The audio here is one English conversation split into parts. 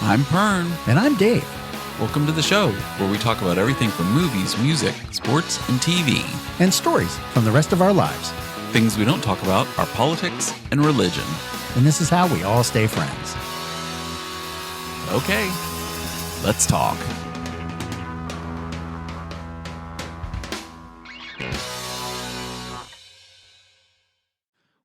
I'm Pern. And I'm Dave. Welcome to the show, where we talk about everything from movies, music, sports, and TV. And stories from the rest of our lives. Things we don't talk about are politics and religion. And this is how we all stay friends. Okay, let's talk.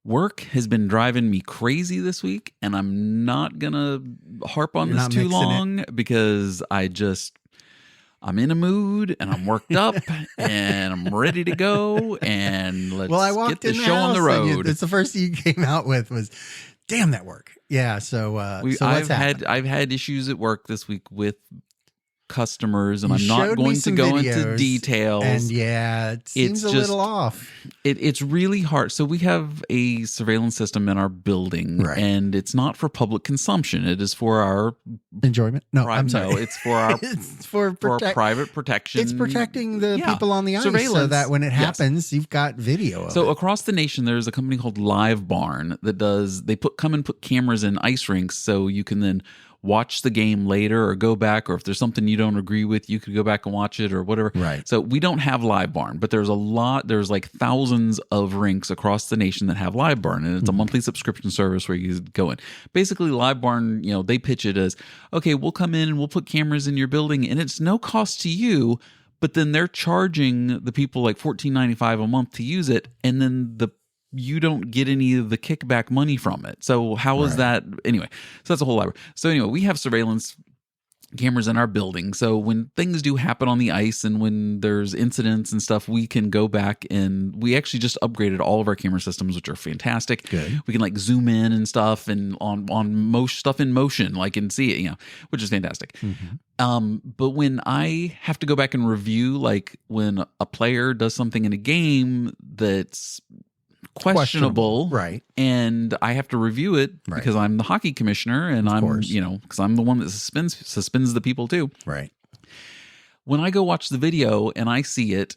Work has been driving me crazy this week, and I'm not going to harp on this too long because I'm in a mood and I'm worked up and I'm ready to go, and let's get the show on the road. It's the first thing you came out with was, damn, that work. Yeah. So I've had issues at work this week with customers, and I'm not going to go into details. And yeah, it seems a little off. It's really hard. So we have a surveillance system in our building, right, and it's not for public consumption. It is for our enjoyment. No, I'm sorry. No, it's for our it's for private protection. It's protecting the people on the ice, so that when it happens, you've got video of it. Across the nation, there's a company called Live Barn that come and put cameras in ice rinks, so you can then watch the game later or go back, or if there's something you don't agree with, you could go back and watch it or whatever. Right. So we don't have Live Barn, but there's like thousands of rinks across the nation that have Live Barn, and it's a monthly subscription service where you go in. Basically, Live Barn, they pitch it as, okay, we'll come in and we'll put cameras in your building, and it's no cost to you, but then they're charging the people like $14.95 a month to use it, and then you don't get any of the kickback money from it. So how is that? Anyway, so that's a whole library. So anyway, we have surveillance cameras in our building. So when things do happen on the ice and when there's incidents and stuff, we can go back, and we actually just upgraded all of our camera systems, which are fantastic. Good. We can like zoom in and stuff, and on stuff in motion, like, and see it, which is fantastic. Mm-hmm. But when I have to go back and review, like when a player does something in a game that's questionable, right, and I have to review it because I'm the hockey commissioner, and because I'm the one that suspends the people too. Right. When I go watch the video and I see it,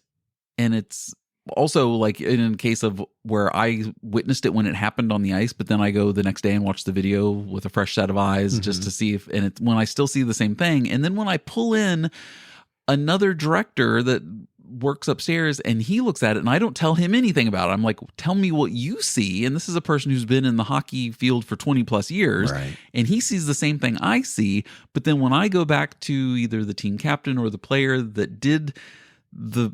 and it's also like in a case of where I witnessed it when it happened on the ice, but then I go the next day and watch the video with a fresh set of eyes just to see when I still see the same thing. And then when I pull in another director that works upstairs and he looks at it, and I don't tell him anything about it. I'm like, tell me what you see. And this is a person who's been in the hockey field for 20 plus years, and he sees the same thing I see. But then when I go back to either the team captain or the player that did that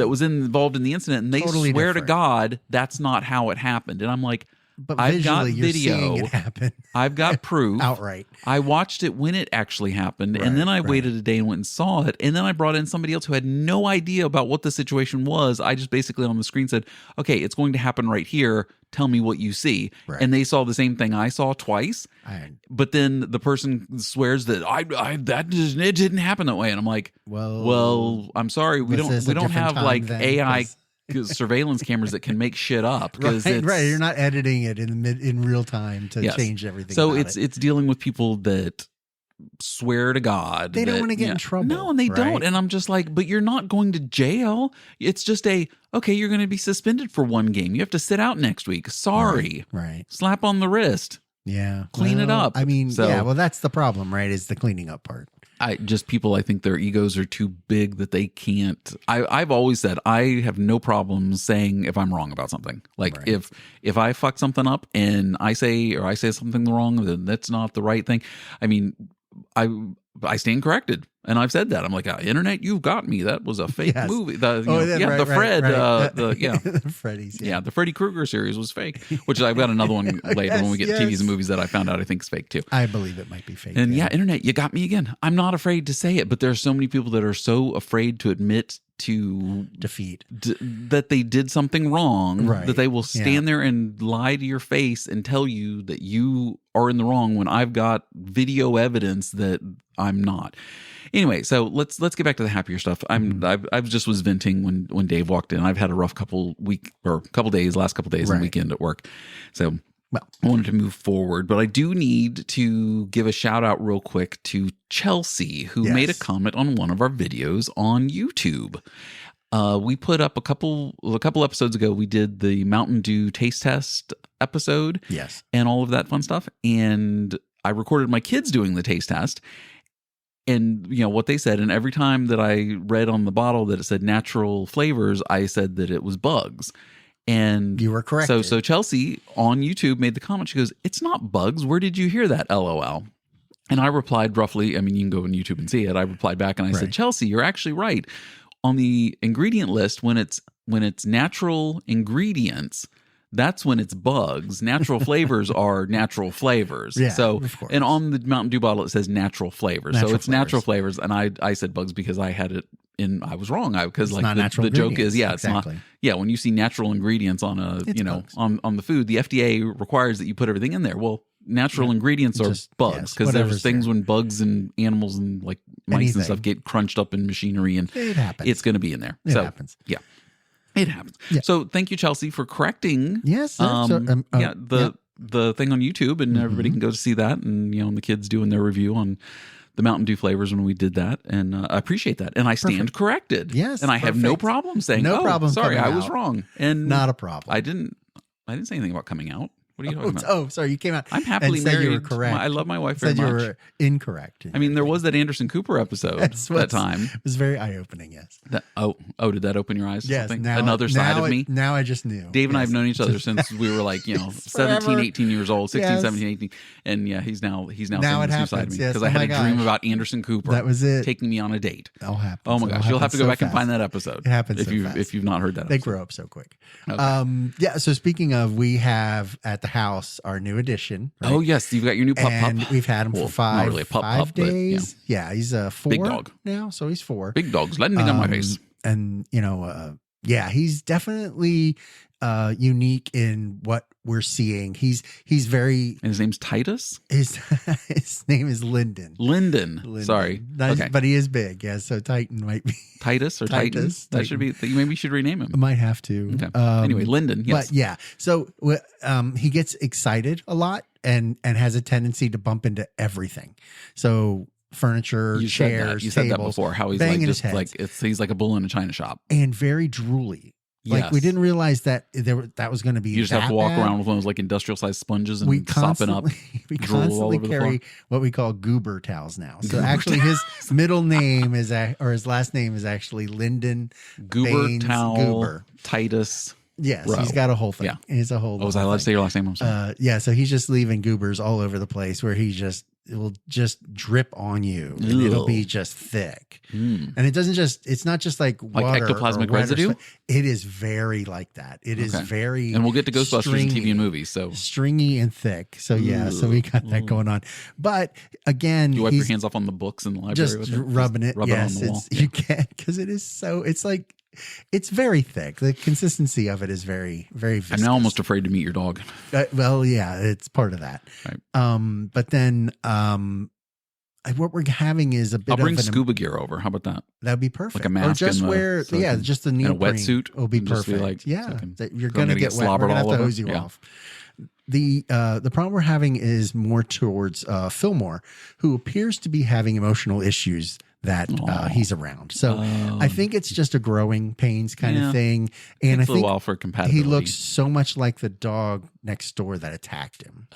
was involved in the incident, and they totally swear to God that's not how it happened, and I'm like, but I've got video. You're seeing it happen. I've got proof. Outright. I watched it when it actually happened, and then I waited a day and went and saw it, and then I brought in somebody else who had no idea about what the situation was. I just basically on the screen said, okay, it's going to happen right here. Tell me what you see. Right. And they saw the same thing I saw twice. But then the person swears that it didn't happen that way, and I'm like, well, I'm sorry, we don't have like AI surveillance cameras that can make shit up, because you're not editing it in real time to change everything. So it's dealing with people that swear to God they don't want to get in trouble. No, and they don't. And I'm just like, but you're not going to jail. It's just okay, you're going to be suspended for one game. You have to sit out next week. Sorry. Right. Slap on the wrist. Yeah. Clean it up. I mean, that's the problem, right? Is the cleaning up part. I think their egos are too big that they can't. I've always said I have no problem saying if I'm wrong about something. Like if I fuck something up and I say something wrong, then that's not the right thing. I mean, I stand corrected, and I've said that. I'm like, internet, you've got me. That was a fake movie. The Freddy's. Yeah, the Freddy Krueger series was fake. Which I've got another one later when we get to TVs and movies that I found out I think is fake too. I believe it might be fake. And internet, you got me again. I'm not afraid to say it, but there are so many people that are so afraid to admit to defeat that they did something wrong, that they will stand there and lie to your face and tell you that you are in the wrong when I've got video evidence that I'm not. Anyway, so let's get back to the happier stuff. I just was venting when Dave walked in. I've had a rough last couple days and weekend at work. So I wanted to move forward, but I do need to give a shout out real quick to Chelsea, who made a comment on one of our videos on YouTube. We put up a couple episodes ago. We did the Mountain Dew taste test episode, yes, and all of that fun stuff. And I recorded my kids doing the taste test. And, what they said, and every time that I read on the bottle that it said natural flavors, I said that it was bugs. And you were correct. So Chelsea on YouTube made the comment. She goes, "It's not bugs. Where did you hear that? LOL." And I replied roughly, you can go on YouTube and see it. I replied back and I said, "Chelsea, you're actually right. On the ingredient list, when it's natural ingredients, that's when it's bugs. Natural flavors are natural flavors." Yeah, so, of course. And on the Mountain Dew bottle, it says natural flavors. So it's natural flavors. And I said bugs because I had it in, I was wrong. Because like the joke is, it's not, when you see natural ingredients on on the food, the FDA requires that you put everything in there. Well, natural ingredients are just bugs, because there's things when bugs and animals and like mice and stuff get crunched up in machinery, and it happens. It's going to be in there. It happens. Yeah. It happens. Yeah. So thank you, Chelsea, for correcting. Yes. The thing on YouTube, and everybody can go to see that, and and the kids doing their review on the Mountain Dew flavors when we did that, and I appreciate that, and I stand corrected. Yes, and I have no problem saying, problem. Sorry, I was wrong, and not a problem. I didn't say anything about coming out. What are you talking about? Oh, sorry, you came out. I'm happily married. You were correct. I love my wife very much. You were incorrect. There was that Anderson Cooper episode that time. It was very eye-opening, yes. Did that open your eyes to yes, something? Another side of me? Now I just knew. Dave and I have known each other since we were like, 17, 18 years old, 16, 17, 18. And he's now seeing this new side of me. Because I had a dream about Anderson Cooper. That was it. Taking me on a date. That'll happen. Oh my gosh. You'll have to go back and find that episode. It happens if you've not heard that episode. They grow up so quick. Okay. So speaking of, we have at the house our new addition. Right? Oh yes, you've got your new pup. And we've had him for 5 days. But, yeah, he's 4 big dog now, so he's 4. Big dog's landing on my face. And he's definitely unique in what we're seeing. He's very. And his name's Titus. His name is Lyndon. Lyndon. Sorry, okay. But he is big. Yeah, so Titan might be Titus or Titan. That should be. Maybe you should rename him. I might have to. Okay. Anyway, Lyndon. Yes. But yeah, so he gets excited a lot and has a tendency to bump into everything. So furniture, chairs, you tables, said that before. How he's like just like he's like a bull in a china shop, and very drooly. Like we didn't realize that that was going to be. You just have to walk around with one of those like industrial sized sponges and sopping up. We constantly carry what we call goober towels now. So actually, his middle name is or his last name is actually Lyndon Goober Towel Titus. Yes, Row. He's got a whole thing. Yeah, it's a whole. Was I allowed to say your last name? I'm sorry. Yeah, so he's just leaving goobers all over the place where it will just drip on you. And it'll be just thick. And it's not just like water ectoplasmic residue. It is very like that. It is very. And we'll get to Ghostbusters in TV and movies. So stringy and thick. So yeah, so we got that going on. But again, you wipe your hands off on the books in the library. Just with it? rubbing it. Rub Yes, it on the wall. You can, because it is so. It's like. It's very thick. The consistency of it is very, very viscous. I'm now almost afraid to meet your dog. Well, yeah, it's part of that. Right. But then what we're having is a bit I'll bring scuba gear over. How about that? That'd be perfect. Like a mask. Or just wear, just a neoprene. And a wetsuit. Will be perfect. Like, yeah, you're going to get wet. We're going to have to hose you off. The problem we're having is more towards Fillmore, who appears to be having emotional issues that he's around. So I think it's just a growing pains kind of thing. And I think a while for compatibility. He looks so much like the dog next door that attacked him.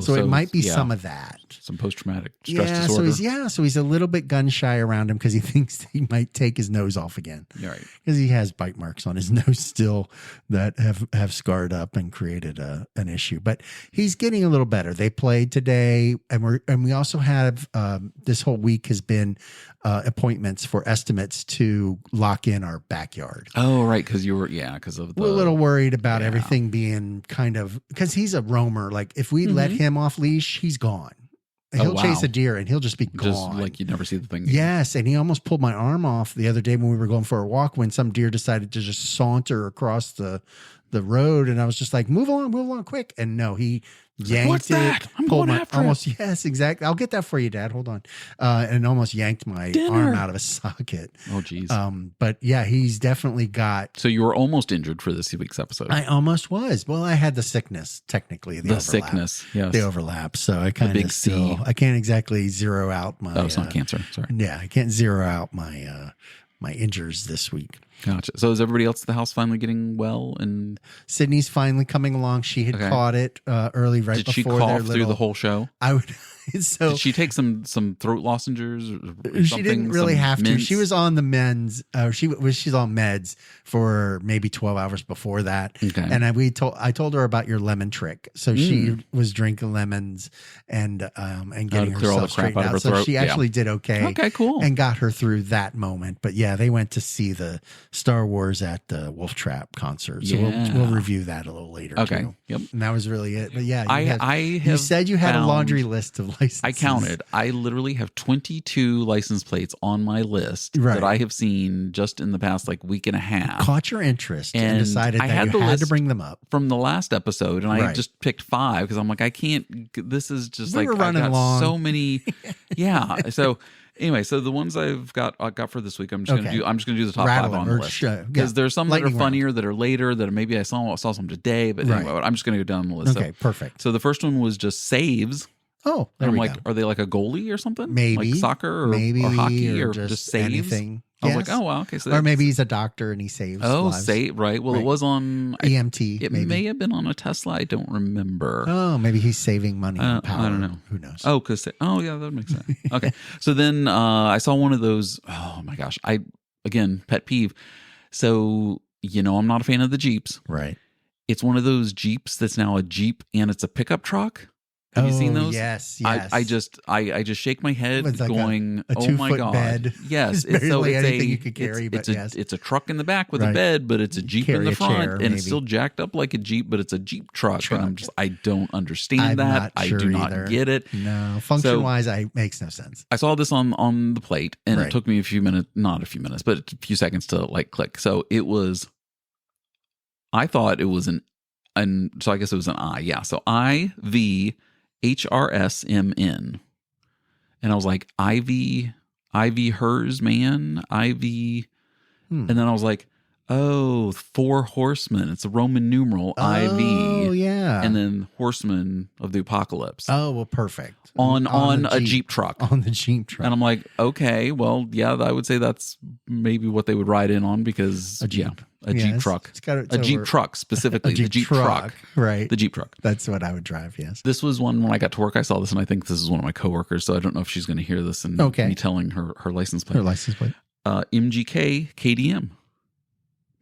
So it might be some of that. Some post-traumatic stress disorder. So he's a little bit gun shy around him because he thinks he might take his nose off again. Right. Because he has bite marks on his nose still that have scarred up and created an issue. But he's getting a little better. They played today, and we also have this whole week has been appointments for estimates to lock in our backyard. Oh, right. Because we're a little worried about everything being kind of, because he's a roamer. Like if we let him off leash, he's gone. He'll chase a deer and he'll just be gone. Just like you'd never see the thing. Yes. And he almost pulled my arm off the other day when we were going for a walk, when some deer decided to just saunter across the road. And I was just like, move along quick. And no, he yanked What's that? I'm going after it. Yes, exactly. I'll get that for you, Dad. Hold on. And almost yanked my arm out of a socket. Oh, geez. But yeah, he's definitely got. So you were almost injured for this week's episode. I almost was. Well, I had the sickness, technically. The overlap. Sickness, yes. The overlap. So I kind of still. I can't exactly zero out my. Oh, it's not cancer. Sorry. Yeah, I can't zero out my my injures this week. Gotcha. So is everybody else at the house finally getting well? And Sydney's finally coming along. She had caught it early, right Did before. Did she cough through the whole show? I would. So did she take some throat lozenges or something? She didn't really have to. She was on the men's. She's on meds for maybe 12 hours before that. Okay. And I told her about your lemon trick. So she was drinking lemons and getting herself straightened out. So she actually did okay. Okay, cool. And got her through that moment. But yeah, they went to see the Star Wars at the Wolf Trap concert. So we'll review that a little later. Okay. Too. Yep. And that was really it. But yeah, you said you had a laundry list of licenses. I counted. I literally have 22 license plates on my list that I have seen just in the past week and a half. Caught your interest and decided that you had to bring them up from the last episode, and I just picked 5 because I'm like, I can't. This is just we're running long. So many. Yeah. So anyway, so the ones I got for this week, I'm just gonna do the top 5 on the list because there's some that are funnier that are later that maybe I saw some today, but anyway, I'm just gonna go down the list. Okay, perfect. So the first one was just saves. Oh, and I'm like, are they like a goalie or something? Maybe like soccer or hockey or just saves? Anything. I was like, oh wow, okay. So or maybe he's a doctor and he saves. lives. Right. Well, it was on EMT. It may have been on a Tesla. I don't remember. Oh, maybe he's saving money on power. I don't know. Who knows? Oh, yeah, that makes sense. Okay, so then I saw one of those. Oh my gosh, again pet peeve. So I'm not a fan of the Jeeps. Right. It's one of those Jeeps that's now a Jeep and it's a pickup truck. Have you seen those? Yes. I just shake my head, it's like going, a 2 foot god, bed. Yes, it's anything you could carry, it's a truck in the back with a bed, but it's a Jeep in the front, and it's still jacked up like a Jeep, but it's a Jeep truck. And I don't understand that. I do not get it. No, function wise, it makes no sense. I saw this on the plate, and it took me a few minutes, not a few minutes, but a few seconds to click. So it was. I thought it was so I guess it was an I. Yeah. So IVHRSMN. And I was like, Ivy hers, man. Ivy. And then I was like, 4 horsemen. It's a Roman numeral, IV. Oh, yeah. And then horsemen of the apocalypse. Oh, well, perfect. On a Jeep truck. On the Jeep truck. And I'm like, okay, well, yeah, I would say that's maybe what they would ride in on because, Jeep truck. A Jeep truck, specifically. The Jeep truck. Right. The Jeep truck. That's what I would drive, yes. This was one when I got to work, I saw this, and I think this is one of my coworkers, so I don't know if she's going to hear this and me telling her license plate. Her license plate. MGK KDM.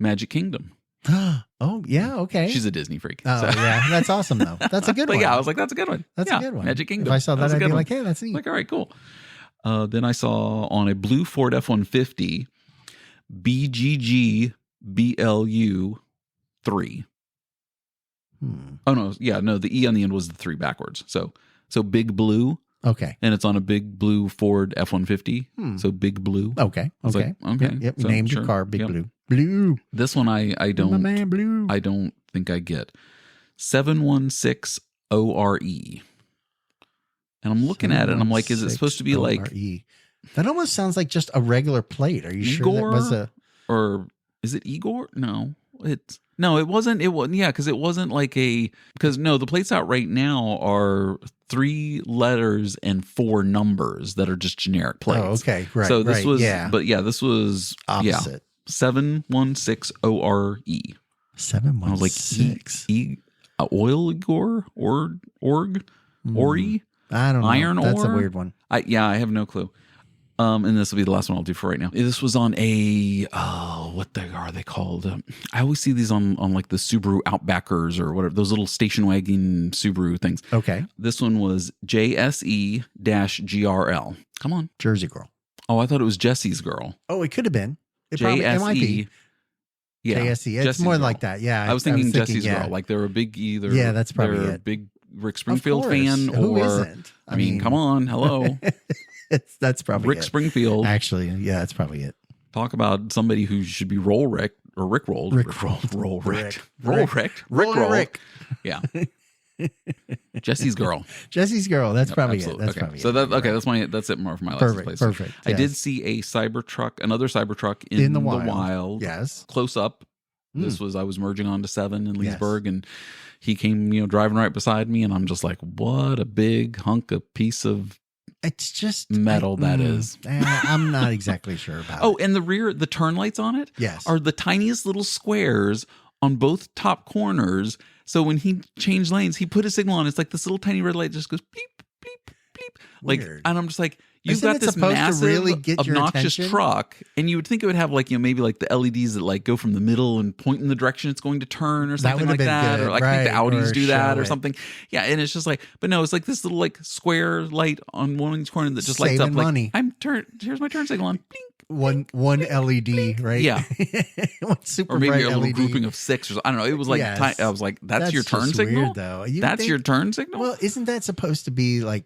Magic Kingdom. Oh, yeah, okay. She's a Disney freak. Oh, yeah. That's awesome, though. That's a good one. Yeah, I was like, that's a good one. That's a good one. Magic Kingdom. If I saw that, I'd be like, hey, that's neat. Like, all right, cool. Then I saw on a blue Ford F-150, BGG BLU 3. Oh, no. Yeah, no, the E on the end was the 3 backwards. So Big Blue. Okay. And it's on a big blue Ford F-150. So Big Blue. Okay. Okay. Like, okay. Yep. So, named your car Big Blue. Blue. This one I don't. My man Blue. I don't think I get. 716 ORE. And I'm looking at it and I'm like, is it supposed to be like. That almost sounds like just a regular plate. Are you Igor? Sure that was a. Or is it Igor? No. It wasn't. It wasn't. Yeah, because it wasn't like a. Because no, the plates out right now are 3 letters and 4 numbers that are just generic plates. Oh, okay, right. So this was. Yeah. But yeah, this was opposite. Yeah, 716 ORE. 716. I was like oil Igor org Ori. I don't know. Iron ore. That's a weird one. I have no clue. And this will be the last one I'll do for right now. This was on a, what are they called? I always see these on like the Subaru Outbackers or whatever, those little station wagon Subaru things. Okay. This one was JSE-GRL. Come on. Jersey Girl. Oh, I thought it was Jesse's Girl. Oh, it could have been. It might be. Yeah. JSE. It's Jesse's more Girl. Like that. Yeah. I was thinking Jesse's Girl. Like they're a big either. Yeah, that's probably they're it. A big Rick Springfield fan. Who or, isn't? I mean, come on. Hello. That's probably Rick Springfield. Actually, yeah, that's probably it. Talk about somebody who should be roll Rick or Rick rolled. Roll Rick. Yeah. Jesse's Girl. Jesse's Girl. That's probably absolutely. it. That's okay. probably So it. That's it more for my license plate. Perfect. I did see another Cybertruck in the wild. Yes. Close up. This was I was merging onto 7 in Leesburg, and he came, driving right beside me, and I'm just like, what a big hunk of piece of it's just metal that is. I'm not exactly sure about. Oh, and the turn lights on it, yes, are the tiniest little squares on both top corners. So when he changed lanes, he put a signal on. It's like this little tiny red light just goes beep, beep, beep. Like, Weird. and I'm just like, you've Isn't got this massive, really obnoxious truck, and you would think it would have like, maybe like the LEDs that like go from the middle and point in the direction it's going to turn or something like that. Good. Or like I think the Audis do that or something. Yeah, and it's just like, but no, it's like this little like square light on one of these corners that just lights up money. Like, here's my turn signal on. Blink. One LED, right? Yeah. One super or maybe bright a little LED. grouping of 6 or I don't know. It was like, I was like, that's your turn signal? Weird, though. That's your turn signal? Well, isn't that supposed to be like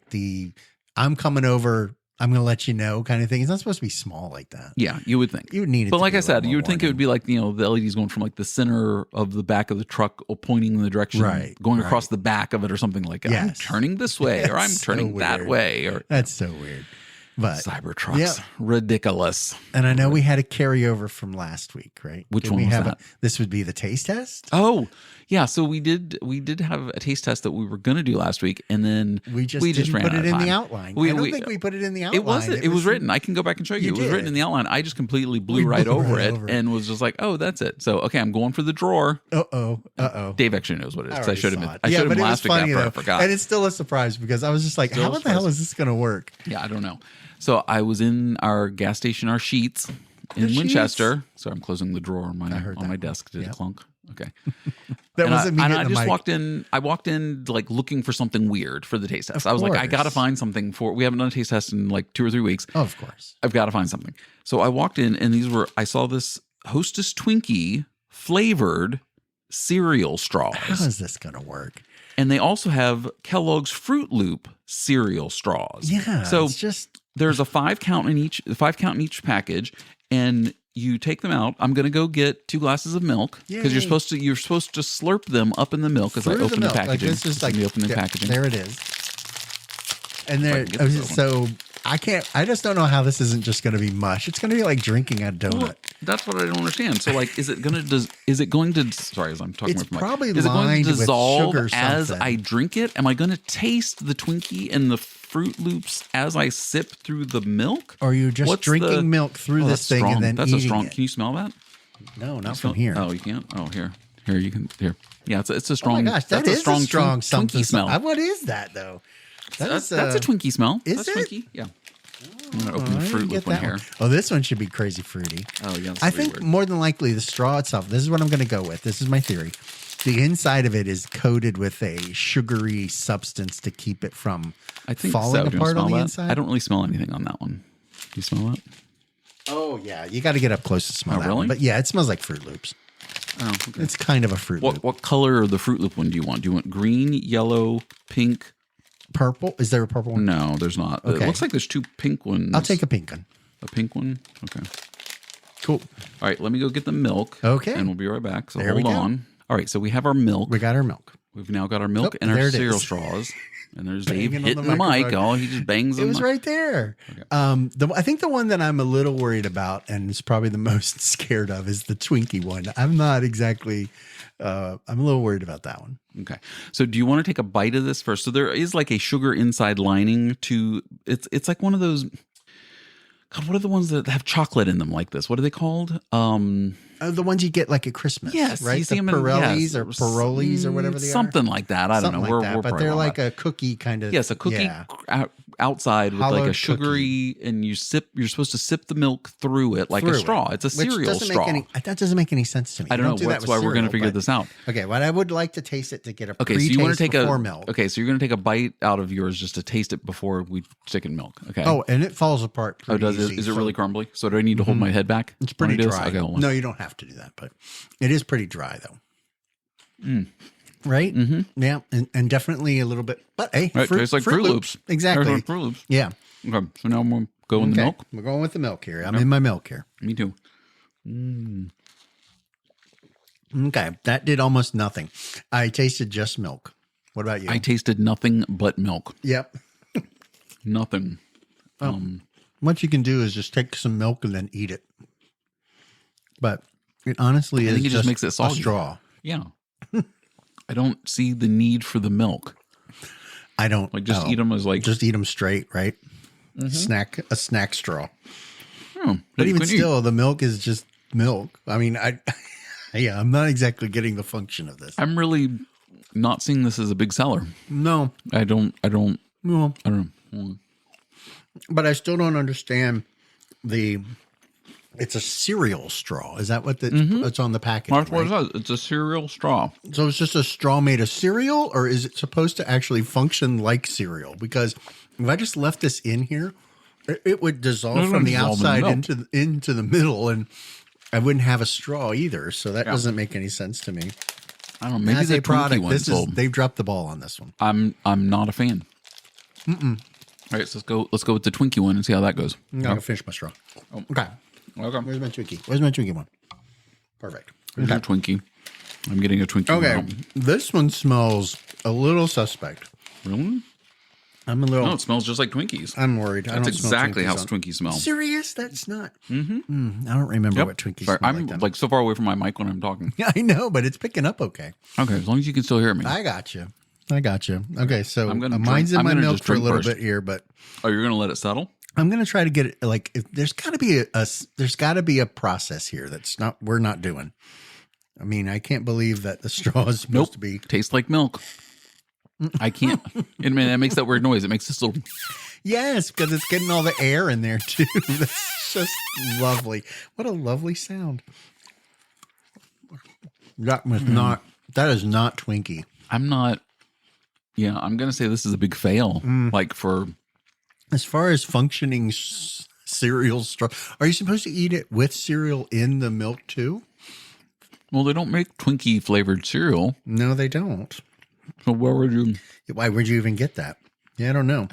I'm coming over, I'm going to let you know kind of thing? It's not supposed to be small like that. Yeah, you would think. You would need it. But like I said, you would think it would be like, the LEDs going from like the center of the back of the truck or pointing in the direction, going across the back of it or something like that. I'm turning this way or I'm turning that way. Or that's so weird. But Cybertrucks, ridiculous. And I know we had a carryover from last week, right? Which one was that? This would be the taste test. Oh, yeah. So we did have a taste test that we were going to do last week, and then we just ran put it in the outline. I don't think we put it in the outline. It was written. I can go back and show you. It was written in the outline. I just completely blew right over it and was just like, oh, that's it. So okay, I'm going for the drawer. Uh-oh. Dave actually knows what it is. I showed him. I showed him last week after I forgot. And it's still a surprise because I was just like, how the hell is this going to work? Yeah, I don't know. So I was in our gas station, our Sheets in Winchester. So I'm closing the drawer on my desk. Did it clunk? Okay. That wasn't me. And I just walked in. I walked in like looking for something weird for the taste test. I was like, I got to find something we haven't done a taste test in like 2 or 3 weeks. Oh, of course. I've got to find something. So I walked in and I saw this Hostess Twinkie flavored cereal straws. How is this going to work? And they also have Kellogg's Fruit Loop cereal straws. Yeah. So it's just there's a 5 count in each package, and you take them out. I'm going to go get 2 glasses of milk because you're supposed to slurp them up in the milk as I open the packaging. Like this is like open the packaging. There it is. And there, so I just don't know how this isn't just going to be mush. It's going to be like drinking a donut. Well, that's what I don't understand. So like, is it going to, sorry, as I'm talking it's about probably is it going to dissolve with sugar as something. I drink it? Am I going to taste the Twinkie and the Fruit Loops as I sip through the milk? Or are you just drinking milk through this thing and then eating it? Can you smell that? No, not from here. Oh, you can't? Oh, here you can, here. Yeah, it's a strong, oh my gosh, that's a strong Twinkie smell. What is that though? That's a Twinkie smell. Is it? Twinkie? Yeah. I'm going to open the Fruit Loop one here. Oh, this one should be crazy fruity. Oh, yeah. I think more than likely the straw itself, this is what I'm going to go with. This is my theory. The inside of it is coated with a sugary substance to keep it from falling apart on the inside. I don't really smell anything on that one. Do you smell that? Oh, yeah. You got to get up close to smell that really? one. But yeah, it smells like Fruit Loops. Oh, okay. It's kind of a Fruit Loop. What color of the Fruit Loop one do you want? Do you want green, yellow, pink? Purple? Is there a purple one? No, there's not. Okay. It looks like there's 2 pink ones. I'll take a pink one. A pink one? Okay. Cool. All right, let me go get the milk. Okay. And we'll be right back. So hold on. All right, so we have our milk. We got our milk. We've now got our milk and our cereal straws. And there's Dave hitting the mic. Oh, he just bangs it was right there. Okay. I think the one that I'm a little worried about and is probably the most scared of is the Twinkie one. I'm not exactly... I'm a little worried about that one. Okay. So do you want to take a bite of this first? So there is like a sugar inside lining to it's like one of those, God, what are the ones that have chocolate in them like this? What are they called? The ones you get like at Christmas. Yes. Right? You see them Pirellis or Parolis or whatever they are. Something like that. I don't know. We're but they're like a cookie kind of. Yes, a cookie outside with like a sugary, and you're supposed to sip the milk through it like a straw. It's a cereal straw. That doesn't make any sense to me. I don't know. That's why we're going to figure this out. Okay, but I would like to taste it to get a so you want to take before milk. Okay, so you're going to take a bite out of yours just to taste it before we stick in milk. Okay. Oh, and it falls apart. Oh, does it? Is it really crumbly? So do I need to hold my head back? It's pretty dry. Okay, hold on. No, you don't have to do that, but it is pretty dry though. Right? Mm-hmm. Yeah, and definitely a little bit. But hey, tastes like Fruit Loops. Exactly. Like Fruit Loops. Yeah. Okay, so now we'll go in the milk. We're going with the milk here. I'm in my milk here. Me too. Okay, that did almost nothing. I tasted just milk. What about you? I tasted nothing but milk. Yep. Nothing. What you can do is just take some milk and then eat it. But it honestly is just makes it soggy. A straw. Yeah. I don't see the need for the milk. I don't. Like just eat them as like. Just eat them straight, right? Mm-hmm. A snack straw. Oh, but even still, the milk is just milk. I mean, I'm not exactly getting the function of this. I'm really not seeing this as a big seller. No, I don't. No. I don't know. But I still don't understand it's a cereal straw. Is that what it's on the package? That's what it says. It's a cereal straw. So it's just a straw made of cereal, or is it supposed to actually function like cereal? Because if I just left this in here, it would dissolve from the outside into the middle, and I wouldn't have a straw either. So that doesn't make any sense to me. I don't know. Maybe the product one. They've dropped the ball on this one. I'm not a fan. All right, so let's go with the Twinkie one and see how that goes. I'm gonna finish my straw. Oh. Okay. Where's my Twinkie one? Perfect. Where's your Twinkie? I'm getting a Twinkie. Okay. Now. This one smells a little suspect. Really? I'm a little. No, it smells just like Twinkies. I'm worried. That's exactly how Twinkies smell. Serious? That's not. I don't remember what Twinkies smell I'm like so far away from my mic when I'm talking. Yeah, I know, but it's picking up okay. Okay, as long as you can still hear me. I got you. Okay, so mine's in my milk for a little bit here, but you're gonna let it settle? I'm gonna try to get it. Like, there's got to be a process here we're not doing. I mean, I can't believe that the straw is supposed to be tastes like milk. I can't. And man, that makes that weird noise. It makes this little. Yes, because it's getting all the air in there too. That's just lovely. What a lovely sound. That was not. That is not Twinkie. I'm not. Yeah, I'm gonna say this is a big fail. Like for. As far as functioning cereal straw, are you supposed to eat it with cereal in the milk too? Well, they don't make Twinkie flavored cereal. No, they don't. So why would you even get that? Yeah, I don't know.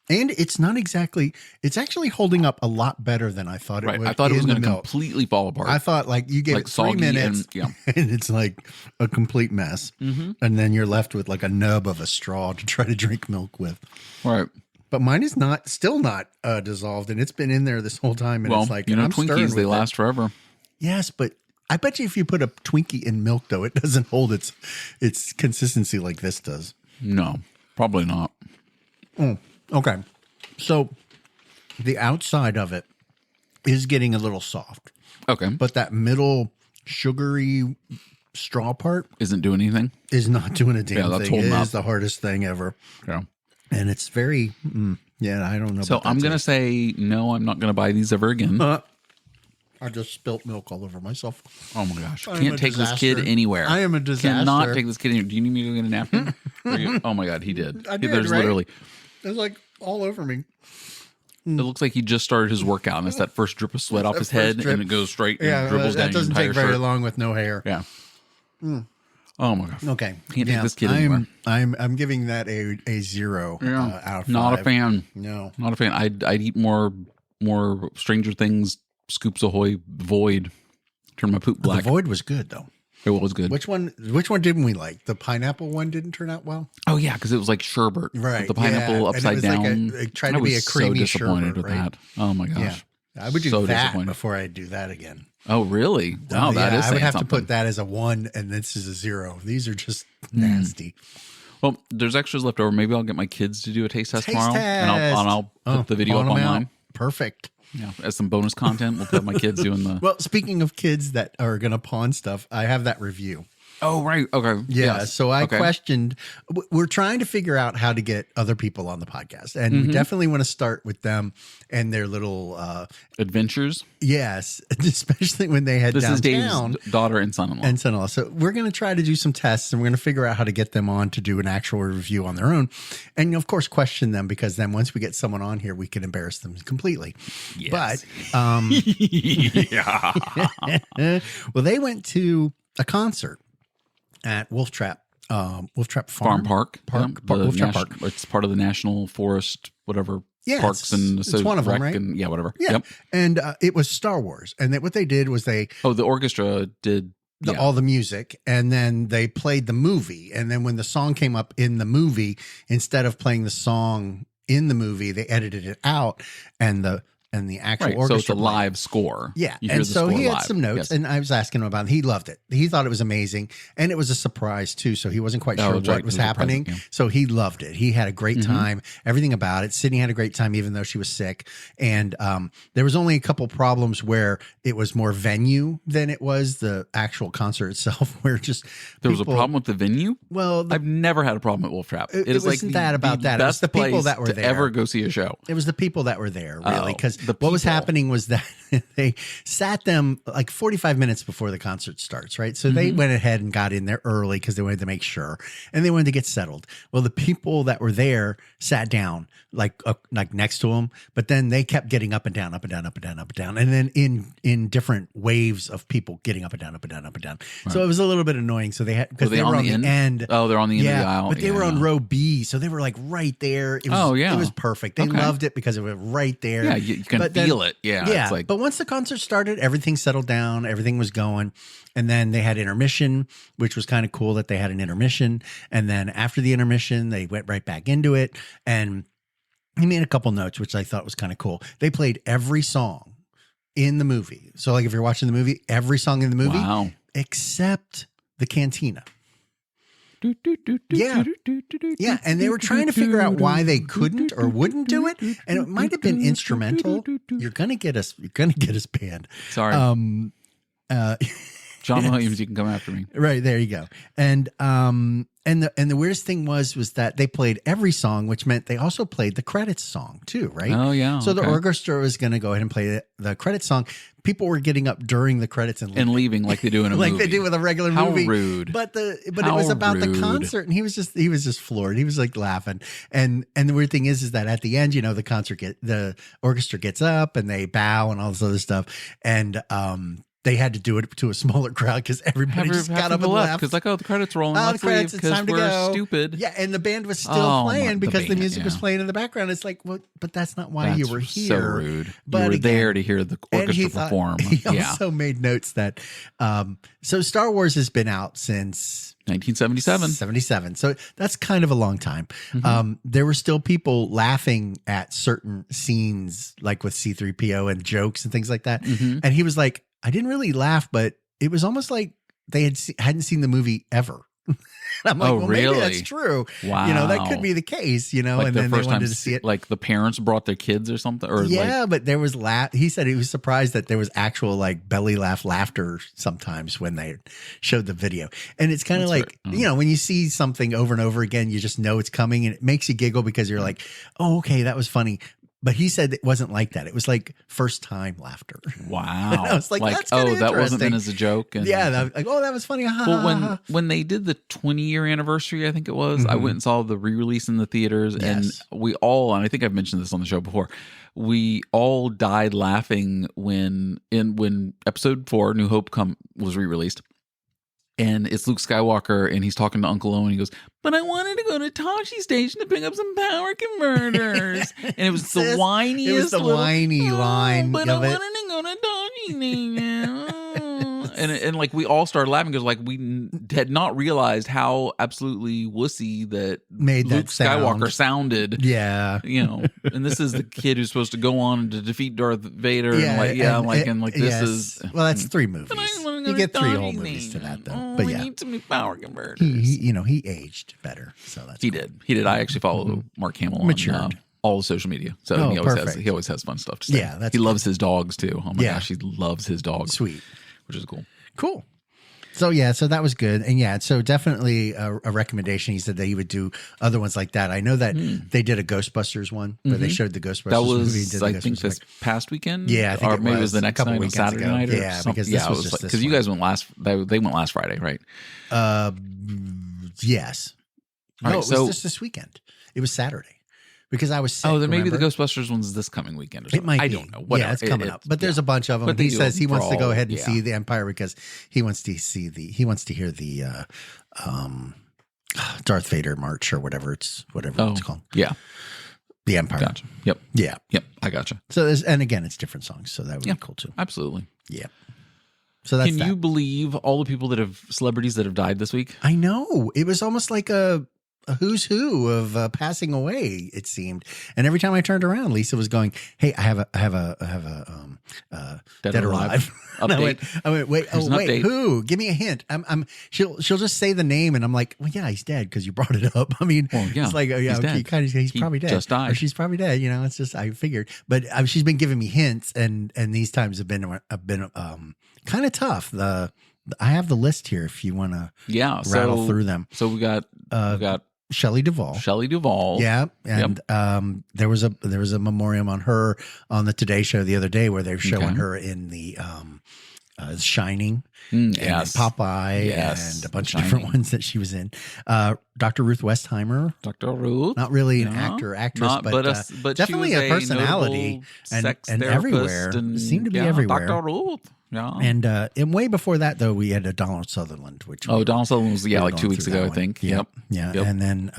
And it's not exactly, it's actually holding up a lot better than I thought it would. I thought it was going to completely fall apart. I thought like you get 3 minutes and it's like a complete mess. And then you're left with like a nub of a straw to try to drink milk with. Right. But mine is still not dissolved, and it's been in there this whole time. And it's like, Twinkies, they last forever. Yes, but I bet you if you put a Twinkie in milk, though, it doesn't hold its consistency like this does. No, probably not. Oh, okay. So the outside of it is getting a little soft. Okay. But that middle sugary straw part isn't doing anything. Is not doing a damn thing. It is the hardest thing ever. Yeah. And it's very, I don't know. So I'm going to say, no, I'm not going to buy these ever again. I just spilt milk all over myself. Oh my gosh. Can't take this kid anywhere. I am a disaster. Cannot take this kid anywhere. Do you need me to go get a napkin? Oh my God, he did. I did, There's literally. It was like all over me. It looks like he just started his workout and it's that first drip of sweat off his head and it goes straight and dribbles down your entire shirt. That doesn't take very long with no hair. Yeah. Oh my gosh. Okay. Can't take this kid anywhere. I'm giving that a 0 out of 5. Not a fan. No. Not a fan. I'd eat more Stranger Things Scoops Ahoy Void. Turn my poop black. The Void was good though. It was good. Which one didn't we like? The pineapple one didn't turn out well? Oh yeah, because it was like sherbet. Right. With the pineapple upside down. Like it tried to be a creamy disappointed sherbet, with that. Oh my gosh. Yeah. I would do that before I do that again. Oh, really? Wow, that is. I would have to put that as a 1 and this is a 0. These are just nasty. Well, there's extras left over. Maybe I'll get my kids to do a taste test tomorrow. And I'll put the video up online. Perfect. Yeah, as some bonus content. We'll put my kids doing the. Well, speaking of kids that are going to pawn stuff, I have that review. Oh, right. Okay. Yeah. Yes. So I questioned, we're trying to figure out how to get other people on the podcast. And we definitely want to start with them and their little adventures. Yes. Especially when they head downtown. This is Dave's daughter and son-in-law. So we're going to try to do some tests and we're going to figure out how to get them on to do an actual review on their own. And of course, question them because then once we get someone on here, we can embarrass them completely. Yes. But, well, they went to a concert at Wolf Trap Farm Park. Wolf Trap Park. It's part of the National Forest, whatever. Yeah, parks and it's one of them, right? And, whatever. Yeah. Yep. And it was Star Wars. And what they did was the orchestra did all the music, and then they played the movie. And then when the song came up in the movie, instead of playing the song in the movie, they edited it out, and the and the actual orchestra. So it's a live score. Yeah. And so he had some notes, and I was asking him about it. He loved it. He thought it was amazing. And it was a surprise, too. So he wasn't quite sure what was happening. So he loved it. He had a great time, everything about it. Sydney had a great time, even though she was sick. And there was only a couple problems where it was more venue than it was the actual concert itself, where just there was a problem with the venue. Well, I've never had a problem at Wolf Trap. It wasn't that about that. It was the people that were there. Ever go see a show. It was the people that were there, really, because what was happening was that they sat them like 45 minutes before the concert starts, right? So they went ahead and got in there early because they wanted to make sure, and they wanted to get settled. Well, the people that were there sat down like next to them, but then they kept getting up and down, up and down, up and down, up and down, and then in different waves of people getting up and down, up and down, up and down. Right. So it was a little bit annoying. So they had, because they were on the end. Oh, they're on the end of the aisle. But they were on row B, so they were like right there. It was, it was perfect. They loved it because it was right there. Yeah, you can feel it. Yeah. It's like, but once the concert started, everything settled down. Everything was going. And then they had intermission, which was kind of cool that they had an intermission. And then after the intermission, they went right back into it. And he made a couple notes, which I thought was kind of cool. They played every song in the movie. So like if you're watching the movie, every song in the movie, except the cantina. Yeah. And they were trying to figure out why they couldn't or wouldn't do it. And it might have been instrumental. You're going to get us banned. Sorry. John Williams, you can come after me. Right, there you go. And the weirdest thing was that they played every song, which meant they also played the credits song too, right? Oh yeah. So the orchestra was going to go ahead and play the credits song. People were getting up during the credits and leaving like they do in a like movie. they do with a regular movie. How rude. But it was about the concert, and he was just floored. He was like laughing. And the weird thing is that at the end, the orchestra gets up and they bow and all this other stuff. And they had to do it to a smaller crowd because everybody just got up and left. Because the credits rolling. The credits, it's time to go. Stupid. Yeah, and the band was still playing because the music was playing in the background. It's like, well, but that's not why you were here. So rude. But you were there to hear the orchestra perform. He also made notes that so Star Wars has been out since 1977. So that's kind of a long time. There were still people laughing at certain scenes, like with C-3PO and jokes and things like that. And he was like, I didn't really laugh, but it was almost like they hadn't seen the movie ever. I'm like, really? Maybe that's true. Wow. That could be the case, like and then they wanted to see it. Like the parents brought their kids or something? Or but there was he said he was surprised that there was actual like belly laughter sometimes when they showed the video. And it's kind of like, when you see something over and over again, you just know it's coming and it makes you giggle because you're like, oh, okay, that was funny. But he said it wasn't like that. It was like first time laughter. Wow. And I was like, that's kind of that wasn't meant as a joke. And, like, that was funny. Well, when they did the 20-year anniversary, I think it was, I went and saw the re-release in the theaters, and we all, and I think I've mentioned this on the show before, we all died laughing when episode 4, New Hope was re-released. And it's Luke Skywalker, and he's talking to Uncle Owen. He goes, but I wanted to go to Tosche Station to pick up some power converters. And it was the whiniest. It was the whiny line. But I wanted to go to Tosche Station. and like we all started laughing because like we had not realized how absolutely wussy that Luke Skywalker sounded. Yeah. And this is the kid who's supposed to go on to defeat Darth Vader. This is. Well, that's 3 movies. You get 3 whole movies to that, though. But we need some new power converters. He aged better, so that's he did. He did. I actually follow Mark Hamill on all the social media, so he always has fun stuff to say. Yeah, he loves his dogs too. Oh my gosh, he loves his dogs. Sweet, which is cool. Cool. So so that was good, and so definitely a recommendation. He said that he would do other ones like that. I know that they did a Ghostbusters one where they showed the Ghostbusters movie. That was I think this past weekend. Yeah, I think or maybe it was the next night on Saturday night. Yeah, because this was just because you guys went last. They went last Friday, right? Yes. No, it was just this weekend. It was Saturday. Because I was sick. Oh, then maybe the Ghostbusters one's this coming weekend or something. It might be. I don't know. Whatever. Yeah, it's coming up. But there's a bunch of them. He says he wants to go ahead and see the Empire because he wants to hear the Darth Vader march or whatever it's called. Yeah. The Empire. Gotcha. Yep. Yeah. Yep. I gotcha. So and again, it's different songs, so that would be cool too. Absolutely. Yeah. So that's Can you believe all the celebrities that have died this week? I know. It was almost like a a who's who of passing away, it seemed. And every time I turned around, Lisa was going, "Hey, I have a Dead or Alive." Update. I went, wait, who? Give me a hint. She'll just say the name, and I'm like, well, yeah, he's dead because you brought it up. I mean, it's like, he's probably dead. Just died. Or she's probably dead. It's just, I figured. But she's been giving me hints, and these times have been kind of tough. I have the list here if you want to rattle through them. So we got Shelley Duvall. Yeah. And there was a memoriam on her on the Today Show the other day where they're showing her in the Shining and Popeye and a bunch of different ones that she was in. Dr. Ruth Westheimer. Dr. Ruth. Not really an actress, but definitely a personality and everywhere. Seemed to be everywhere. Dr. Ruth. Yeah. And way before that, though, we had a Donald Sutherland, Donald Sutherland was like 2 weeks ago, I think. Yep. And then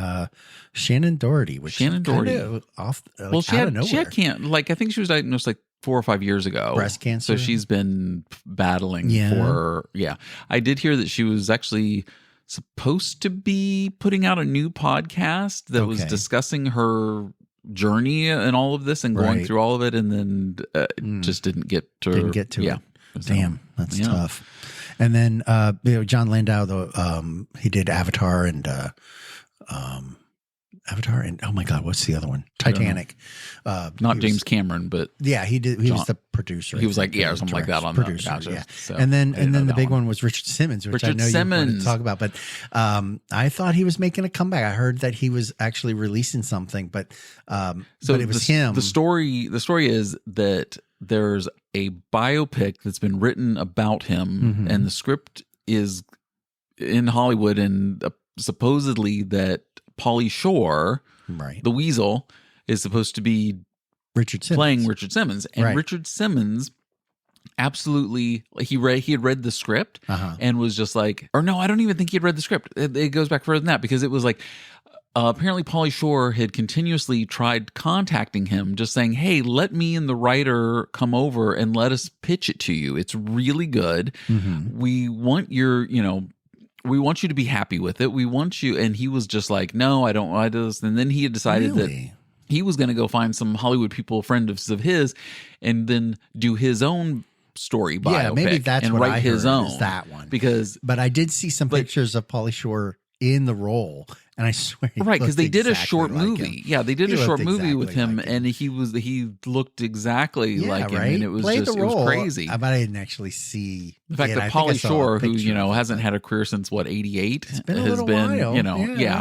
Shannon Doherty, which Shannon Doherty off out of nowhere. She had I think she was diagnosed 4 or 5 years ago. Breast cancer. So she's been battling for I did hear that she was actually supposed to be putting out a new podcast that was discussing her journey and all of this and going through all of it, and then just didn't get to it. Damn, that's tough. And then John Landau, he did Avatar and oh my God, what's the other one? Titanic. Not James Cameron, but he did. He was the producer. He was or something like that on producer. Gotcha. Yeah. So, and then the big one was Richard Simmons, which I know you wanted to talk about. But I thought he was making a comeback. I heard that he was actually releasing something, but it was him. The story is that there's a biopic that's been written about him, and the script is in Hollywood, and supposedly that Pauly Shore, the Weasel, is supposed to be playing Richard Simmons, and Richard Simmons absolutely he had read the script and was just like, or no, I don't even think he had read the script. It goes back further than that, because it was like, apparently Pauly Shore had continuously tried contacting him, just saying, hey, let me and the writer come over and let us pitch it to you. It's really good. We want we want you to be happy with it. We want you. And he was just like, no, I don't want this. And then he had decided that he was going to go find some Hollywood people, friends of his, and then do his own story biopic. Yeah, maybe that's and what write I his heard, own. is that one. But I did see some pictures of Pauly Shore in the role, and I swear, because they did a short like movie. Him. Yeah, they did a short movie with him, like and he looked exactly like him, and it was Played just the role. It was crazy. But I didn't actually see the fact that Pauly Shore, who hasn't had a career since 88, has been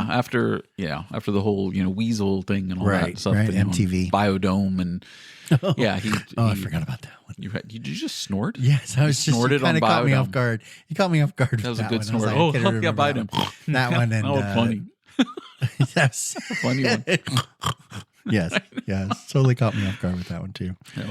after the whole Weasel thing and all that stuff, MTV Biodome and. I forgot about that one. Did you just snort? Yes, I was snorted on Biodome. Caught me off guard. You caught me off guard. That was a good snort. Like, Biodome. That one and that was funny. That's a funny one. Yes, totally caught me off guard with that one too. Yeah.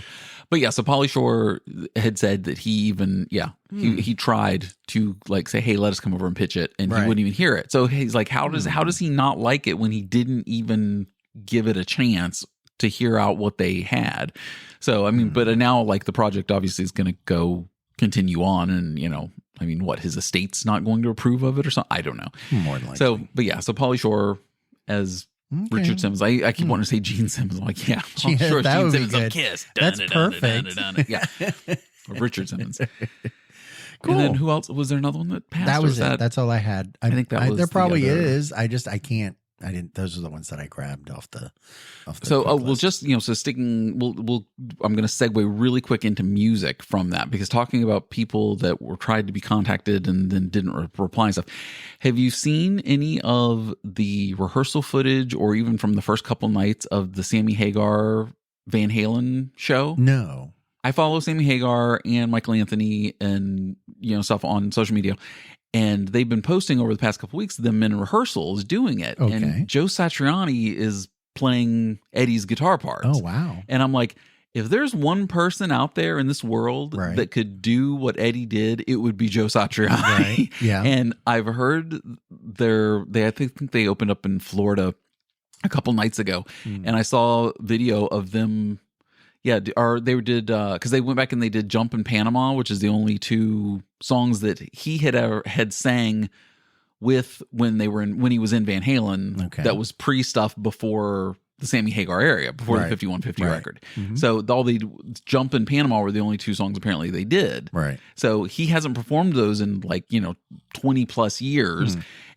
But so Pauly Shore had said that he even he tried to say, hey, let us come over and pitch it, and he wouldn't even hear it. So he's like, how does he not like it when he didn't even give it a chance to hear out what they had? So I mean, but now the project obviously is going to continue on, and what, his estate's not going to approve of it or something? I don't know. More than likely. So Pauly Shore as Richard Simmons. I keep wanting to say Gene Simmons. I'm like, Pauly Shore, Gene Simmons on Kiss. That's perfect. Yeah, Richard Simmons. Cool. And then who else? Was there another one that passed? That was it. That's all I had. I think that was there probably is. I can't. I didn't. Those are the ones that I grabbed off the. So we'll just so sticking. We'll. I'm going to segue really quick into music from that, because talking about people that were tried to be contacted and then didn't reply and stuff. Have you seen any of the rehearsal footage, or even from the first couple nights of the Sammy Hagar Van Halen show? No. I follow Sammy Hagar and Michael Anthony and stuff on social media. And they've been posting over the past couple of weeks them in rehearsals doing it. Okay. And Joe Satriani is playing Eddie's guitar parts. Oh, wow. And I'm like, if there's one person out there in this world that could do what Eddie did, it would be Joe Satriani. Right. Yeah. And I've heard I think they opened up in Florida a couple nights ago. And I saw video of them. Yeah, or they did because they went back and they did "Jump in Panama," which is the only two songs that he had sang with when he was in Van Halen. Okay. That was pre-stuff before the Sammy Hagar area, before the 5150 record. Mm-hmm. So all the Jump and Panama were the only two songs apparently they did. Right. So he hasn't performed those in 20 plus years.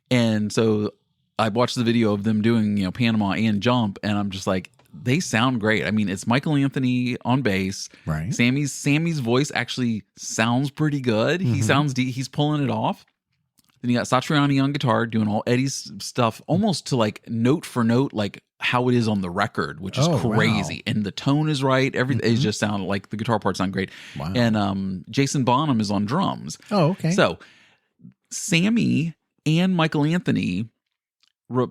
And so I watched the video of them doing, Panama and Jump, and I'm just like, they sound great. I mean, it's Michael Anthony on bass. Right. Sammy's voice actually sounds pretty good. He sounds he's pulling it off. Then you got Satriani on guitar doing all Eddie's stuff, almost to like note for note, like how it is on the record, which is crazy. Wow. And the tone is right. Everything it just sounded like the guitar parts sound great. Wow. And Jason Bonham is on drums. Oh, okay. So Sammy and Michael Anthony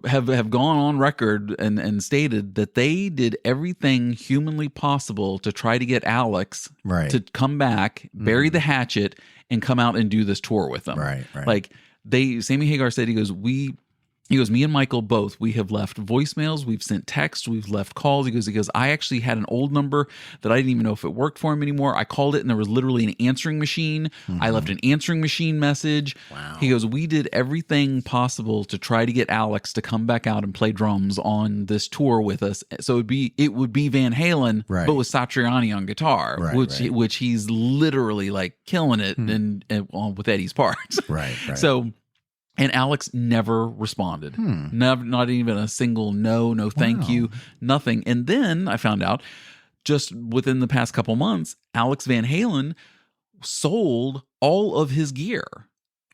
have gone on record and stated that they did everything humanly possible to try to get Alex to come back, bury the hatchet, and come out and do this tour with them. Right. Like Sammy Hagar said, he goes, me and Michael both, we have left voicemails, we've sent texts, we've left calls. He goes, I actually had an old number that I didn't even know if it worked for him anymore. I called it and there was literally an answering machine. I left an answering machine message. Wow. He goes, we did everything possible to try to get Alex to come back out and play drums on this tour with us. So it would be Van Halen, but with Satriani on guitar, which he's literally like killing it and with Eddie's parts. Right. So, and Alex never responded. Not even a single no thank you, nothing. And then I found out just within the past couple months, Alex Van Halen sold all of his gear.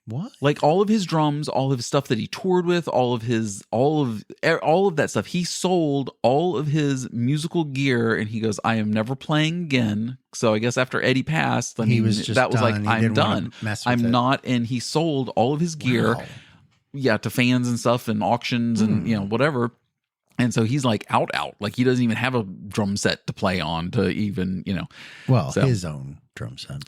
What? Like all of his drums, all of his stuff that he toured with, all of that stuff. He sold all of his musical gear, and he goes, "I am never playing again." So I guess after Eddie passed, he was just that was done. like, "I'm done. I'm it. not." And he sold all of his gear, to fans and stuff, and auctions, and whatever. And so he's like out. Like he doesn't even have a drum set to play on to even, his own drum set.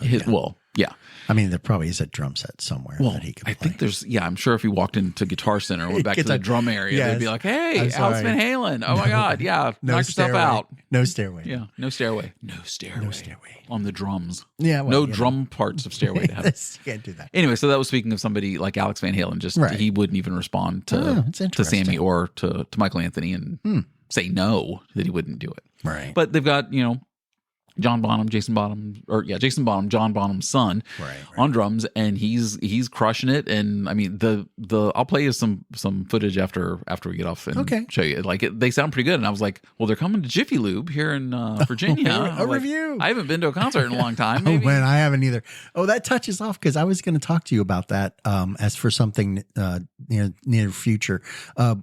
Yeah. I mean, there probably is a drum set somewhere that he could play. I think there's, I'm sure if he walked into Guitar Center and went back to the drum area, they'd be like, "Hey, Alex Van Halen. Oh my God. Yeah. Knock yourself out." No stairway. Yeah. No stairway. On the drums. Yeah. Well, drum parts of Stairway to Heaven. You can't do that. Anyway, so that was speaking of somebody like Alex Van Halen. Just he wouldn't even respond to Sammy or to Michael Anthony and say no, that he wouldn't do it. Right. But they've got, John Bonham, Jason Bonham, John Bonham's son, on drums, and he's crushing it. And I mean, I'll play you some footage after we get off and show you. Like they sound pretty good. And I was like, well, they're coming to Jiffy Lube here in Virginia. a review. I haven't been to a concert in a long time. Maybe. Oh man, I haven't either. Oh, that touches off because I was going to talk to you about that as for something near future.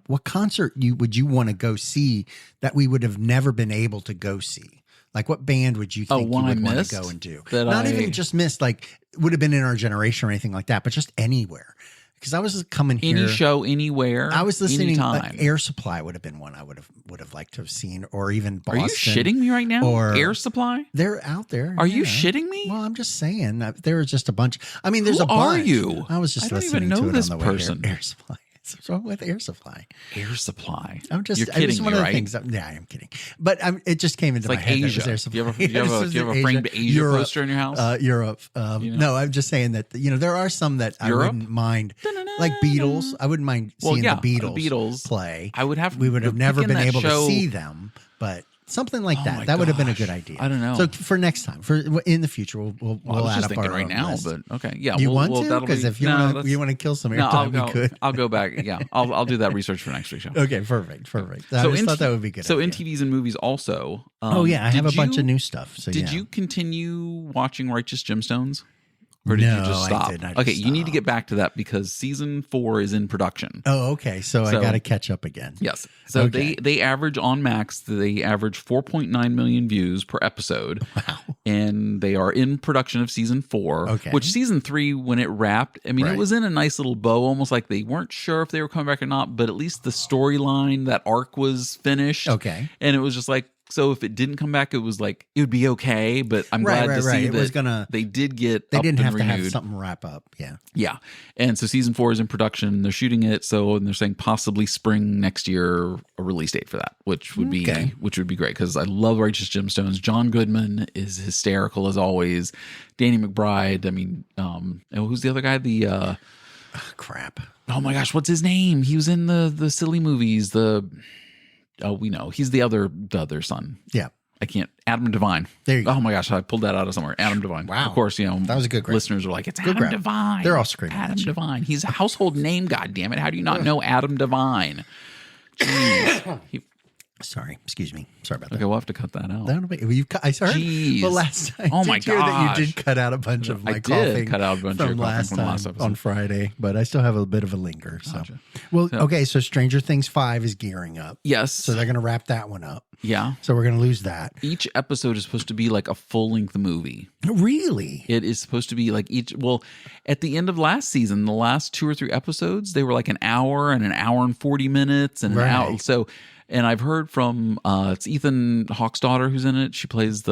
What concert would you want to go see that we would have never been able to go see? Like, what band would you think you would want to go and do? Not even just missed, like, would have been in our generation or anything like that, but just anywhere. Because I was coming here. Any show, anywhere. I was listening. Anytime. Air Supply would have been one I would have liked to have seen, or even Boston. Are you shitting me right now? Or Air Supply? They're out there. Are you shitting me? Well, I'm just saying. There was just a bunch. I mean, there's a bunch. Who are you? I was just listening to it on the way here. Air Supply. What's wrong with Air Supply? Air Supply. I'm just. You're kidding me, right? Things. Yeah, I am kidding. But it just came into my head. Asia. Air Supply. Do you have a framed Asia poster in your house? Europe. No, I'm just saying that there are some that I wouldn't mind, like Beatles. I wouldn't mind seeing the Beatles play. We would have never been able to see them, but. Something like that. That would have been a good idea. I don't know. So for next time, in the future, we'll add up our right now. list. But okay, yeah. You want to? Because if you want to kill some airtime, we could. I'll go back. Yeah, I'll do that research for next week's show. Okay, perfect. I just thought that would be good. So in TVs and movies also. I have a bunch of new stuff. So did you continue watching Righteous Gemstones? Or did you just stop? I did. Okay, you need to get back to that because season 4 is in production. Oh, okay. So I got to catch up again. Yes. So they average on Max, they average 4.9 million views per episode. Wow. And they are in production of season 4. Okay. Which season 3, when it wrapped, I mean, it was in a nice little bow, almost like they weren't sure if they were coming back or not, but at least the storyline, that arc was finished. Okay. And it was just like, so if it didn't come back, it was like it would be okay. But I'm glad to see that they did get. They didn't have renewed. to have something wrap up. Yeah, yeah. And so season 4 is in production. They're shooting it. And they're saying possibly spring next year a release date for that, which would be great because I love Righteous Gemstones. John Goodman is hysterical as always. Danny McBride. I mean, and who's the other guy? Oh, crap. Oh my gosh, what's his name? He was in the silly movies. We know he's the other son. Yeah. I can't. Adam Devine. There you go. Oh my gosh, I pulled that out of somewhere. Adam Devine. Wow. Of course, that was a good grab. Listeners are like, it's good Adam Devine. They're all screaming. Adam Devine. He's a household name. God damn it! How do you not know Adam Devine? Sorry, excuse me. Sorry about that. Okay, we'll have to cut that out. I heard the last time. Oh my god! That you did cut out a bunch of my coughing. I did cut out a bunch from last time on Friday, but I still have a bit of a linger. So, okay. So Stranger Things 5 is gearing up. Yes. So they're going to wrap that one up. Yeah. So we're going to lose that. Each episode is supposed to be like a full-length movie. Really? It is supposed to be like at the end of last season, the last 2 or 3 episodes, they were like an hour and 40 minutes and an hour. So, and I've heard from, it's Ethan Hawke's daughter who's in it. She plays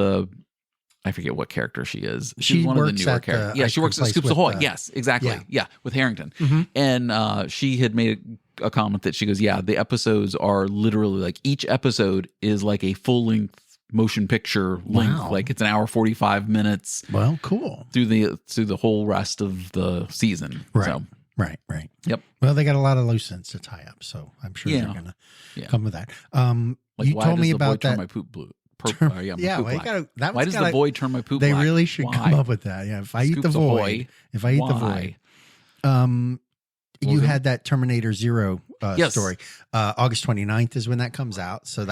I forget what character she is. She's one of the newer characters. Yeah, she works at Scoops Ahoy. Yes, exactly. Yeah, with Harrington. Mm-hmm. And she had made a comment that she goes, yeah, the episodes are literally like each episode is like a full length motion picture length. Wow. Like it's an hour 45 minutes. Well, cool. Through the whole rest of the season. Right. So, right. Yep. Well, they got a lot of loose ends to tie up, so I'm sure they're going to come with that. Like, you told me about that. My poop blue. Why does the void turn my poop They black? really should come up with that. Yeah, if I eat the void, you had that Terminator Zero story. August 29th is when that comes out. So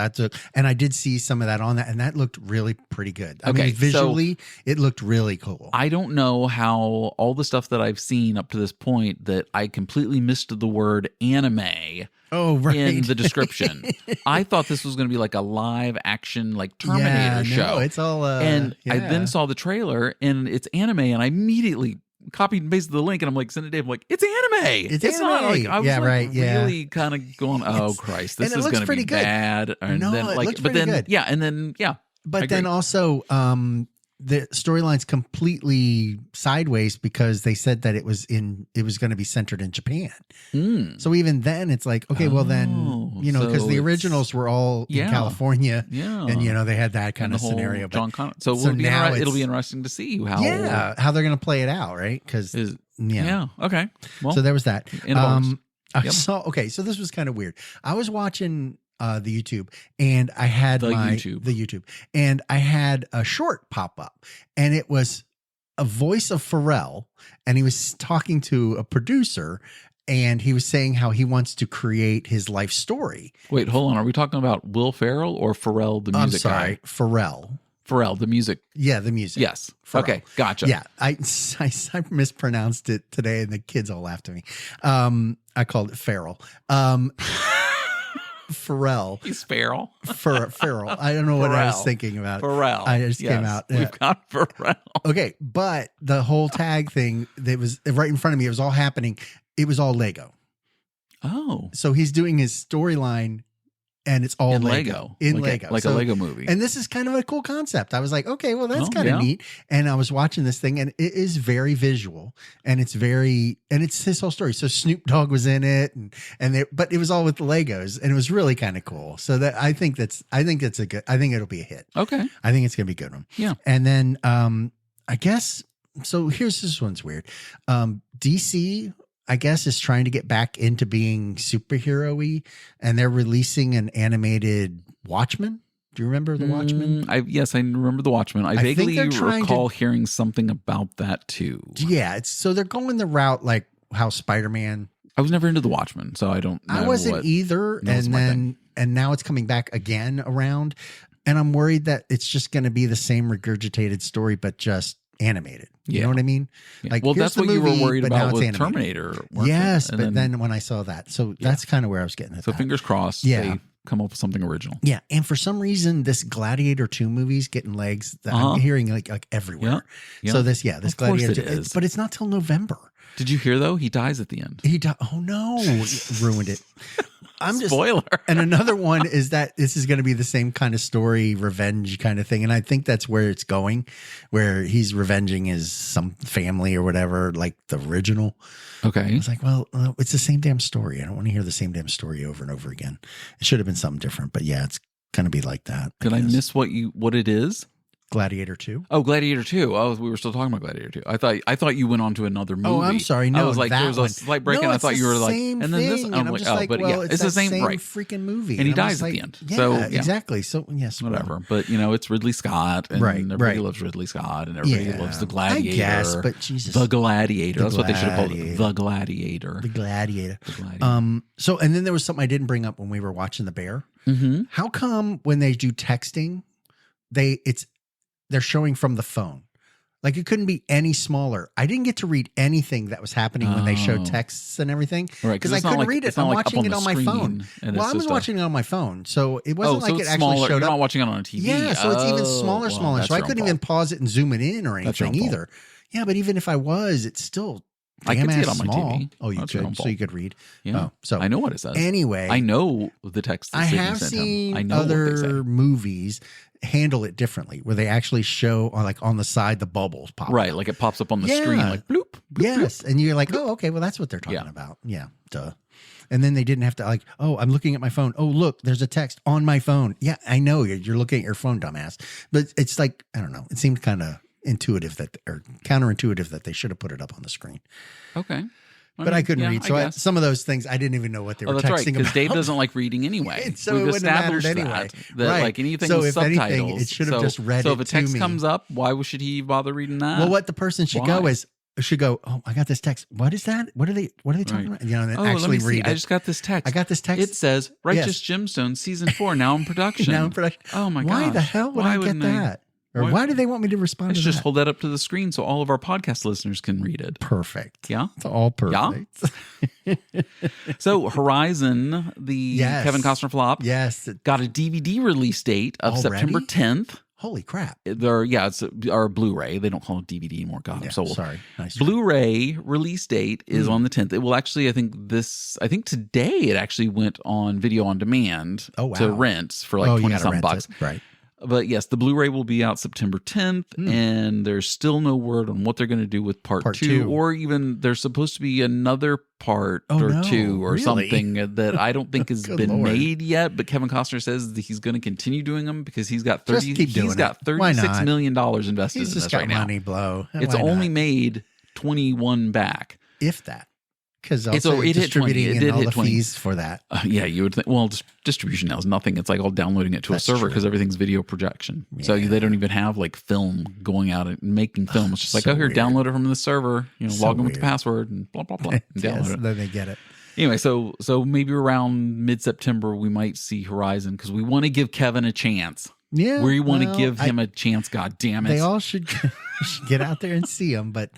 and I did see some of that on that, and that looked really pretty good. I mean, visually, it looked really cool. I don't know how all the stuff that I've seen up to this point that I completely missed the word anime. Oh, right. In the description. I thought this was going to be like a live action, like Terminator show. No, it's all. I then saw the trailer and it's anime, and I immediately copied and pasted the link, and I'm like, send it to Dave. I'm like, it's anime. It's anime. Not like, I was really kind of going, oh Christ, this is going to be bad. And then it looks pretty good. But then also, the storyline's completely sideways because they said that it was going to be centered in Japan. So even then it's like, okay, well then, because the originals were all in California, and they had that kind of scenario. So now it'll be interesting to see how they're going to play it out, right? Because okay. Well, so there was that. So this was kind of weird. I was watching the YouTube, and I had the YouTube, and I had a short pop up, and it was a voice of Pharrell, and he was talking to a producer, and he was saying how he wants to create his life story. Wait, hold on. Are we talking about Will Ferrell or Pharrell, the music guy? Pharrell, the music. Yeah, the music. Yes. Pharrell. Okay, gotcha. Yeah, I mispronounced it today, and the kids all laughed at me. I called it Farrell. Pharrell. He's Farrell. Farrell. I don't know what I was thinking about. Pharrell. I just came out. We've got Pharrell. Okay, but the whole tag thing that was right in front of me, it was all happening. It was all Lego. Oh. So he's doing his storyline, and it's all Lego. Lego. Like a Lego movie. And this is kind of a cool concept. I was like, okay, well, that's kind of neat. And I was watching this thing, and it is very visual, and it's his whole story. So Snoop Dogg was in it, but it was all with the Legos, and it was really kind of cool. So that I think it'll be a hit. Okay. I think it's going to be a good one. Yeah. And then, I guess, so this one's weird. DC, I guess, is trying to get back into being superhero-y, and they're releasing an animated Watchmen. Do you remember the Watchmen? Yes, I remember the Watchmen. I vaguely recall hearing something about that too. Yeah, so they're going the route like how Spider-Man. I was never into the Watchmen, so I don't know. I wasn't either, and now it's coming back again around, and I'm worried that it's just going to be the same regurgitated story, but just animated. You know what I mean? Yeah. Like, well, that's what you were worried about with Terminator. Yes, but then when I saw that, so that's kind of where I was getting at. So fingers crossed. They come up with something original. Yeah, and for some reason, this Gladiator 2 movie's getting legs that I'm hearing like everywhere. Yeah. So this Gladiator 2, but it's not till November. Did you hear though? He dies at the end. He died. Oh no, ruined it. Spoiler. And another one is that this is going to be the same kind of story, revenge kind of thing. And I think that's where it's going, where he's revenging some family or whatever, like the original. Okay. I was like, well, it's the same damn story. I don't want to hear the same damn story over and over again. It should have been something different, but yeah, it's going to be like that. Did I miss what it is? Gladiator 2. Oh, Gladiator 2. Oh, we were still talking about Gladiator 2. I thought you went on to another movie. Oh, I'm sorry. No, I was like, there was a slight break, and I thought you were like, and then this. I'm like, oh, but yeah, it's the same freaking movie. And he dies at the end. Yeah, so exactly. So yes, whatever. But it's Ridley Scott, and everybody loves Ridley Scott, and everybody loves the Gladiator. I guess, but Jesus, the Gladiator. That's what they should have called it. The Gladiator. The Gladiator. So, and then there was something I didn't bring up when we were watching The Bear. Mm-hmm. How come when they do texting, they're showing from the phone? Like, it couldn't be any smaller. I didn't get to read anything that was happening when they showed texts and everything. Right. Because I couldn't read it. I'm watching it on my phone. Well, I was watching it on my phone. So it wasn't like it actually showed up. You're not watching it on a TV. Yeah. So it's even smaller. So I couldn't even pause it and zoom it in or anything either. Yeah. But even if I was, it's still I could see it on my small. TV. Oh, you could. So you could read. Yeah. Oh, so I know what it says. Anyway. I know the text. I have seen other movies handle it differently, where they actually show on the side the bubbles pop. Right, like it pops up on the screen, like bloop, bloop. Yes, bloop. And you're like, oh, okay, well that's what they're talking about. Yeah, duh. And then they didn't have to oh, I'm looking at my phone. Oh, look, there's a text on my phone. Yeah, I know you're looking at your phone, dumbass. But it's like, I don't know. It seemed kind of intuitive or counterintuitive that they should have put it up on the screen. Okay. But I couldn't read. So some of those things, I didn't even know what they were texting right, about. Because Dave doesn't like reading anyway. So we've established anyway. That right. like anything so with if subtitles. Anything, it should have just read so it if a text to me. comes up, why should he bother reading that? Well, what the person should go, oh, I got this text. What is that? What are they talking about? And then actually read it. I just got this text. I got this text. It says Righteous Gemstones season 4 now in production. Oh my gosh. Why the hell would I get that? Or why do they want me to respond to that? Just hold that up to the screen so all of our podcast listeners can read it. Perfect. Yeah? It's all perfect. Yeah? So Horizon, the Kevin Costner flop, got a DVD release date of September 10th. Holy crap. It's our Blu-ray. They don't call it DVD anymore. God, I'm so old. Sorry. Nice. Blu-ray release date is on the 10th. It will actually, I think today it actually went on video on demand to rent for like 20-something bucks. Right. But yes, the Blu-ray will be out September 10th, and there's still no word on what they're going to do with part two, or even there's supposed to be another part two or something that I don't think has been made yet. But Kevin Costner says that he's going to continue doing them because he's got $36 million invested in this right now. Money blow. It's only made 21 back, if that. Because also it hit 20. It did hit 20 fees for that. Yeah, you would think. Well, distribution now is nothing. It's like all downloading it to a server because everything's video projection. Yeah. So they don't even have like film going out and making film. It's just like, here, download it from the server. Log in with the password and blah blah blah. And download it. Then they get it. Anyway, so maybe around mid-September we might see Horizon because we want to give Kevin a chance. Yeah, we want to give him a chance. God damn it! They all should get out there and see him, but.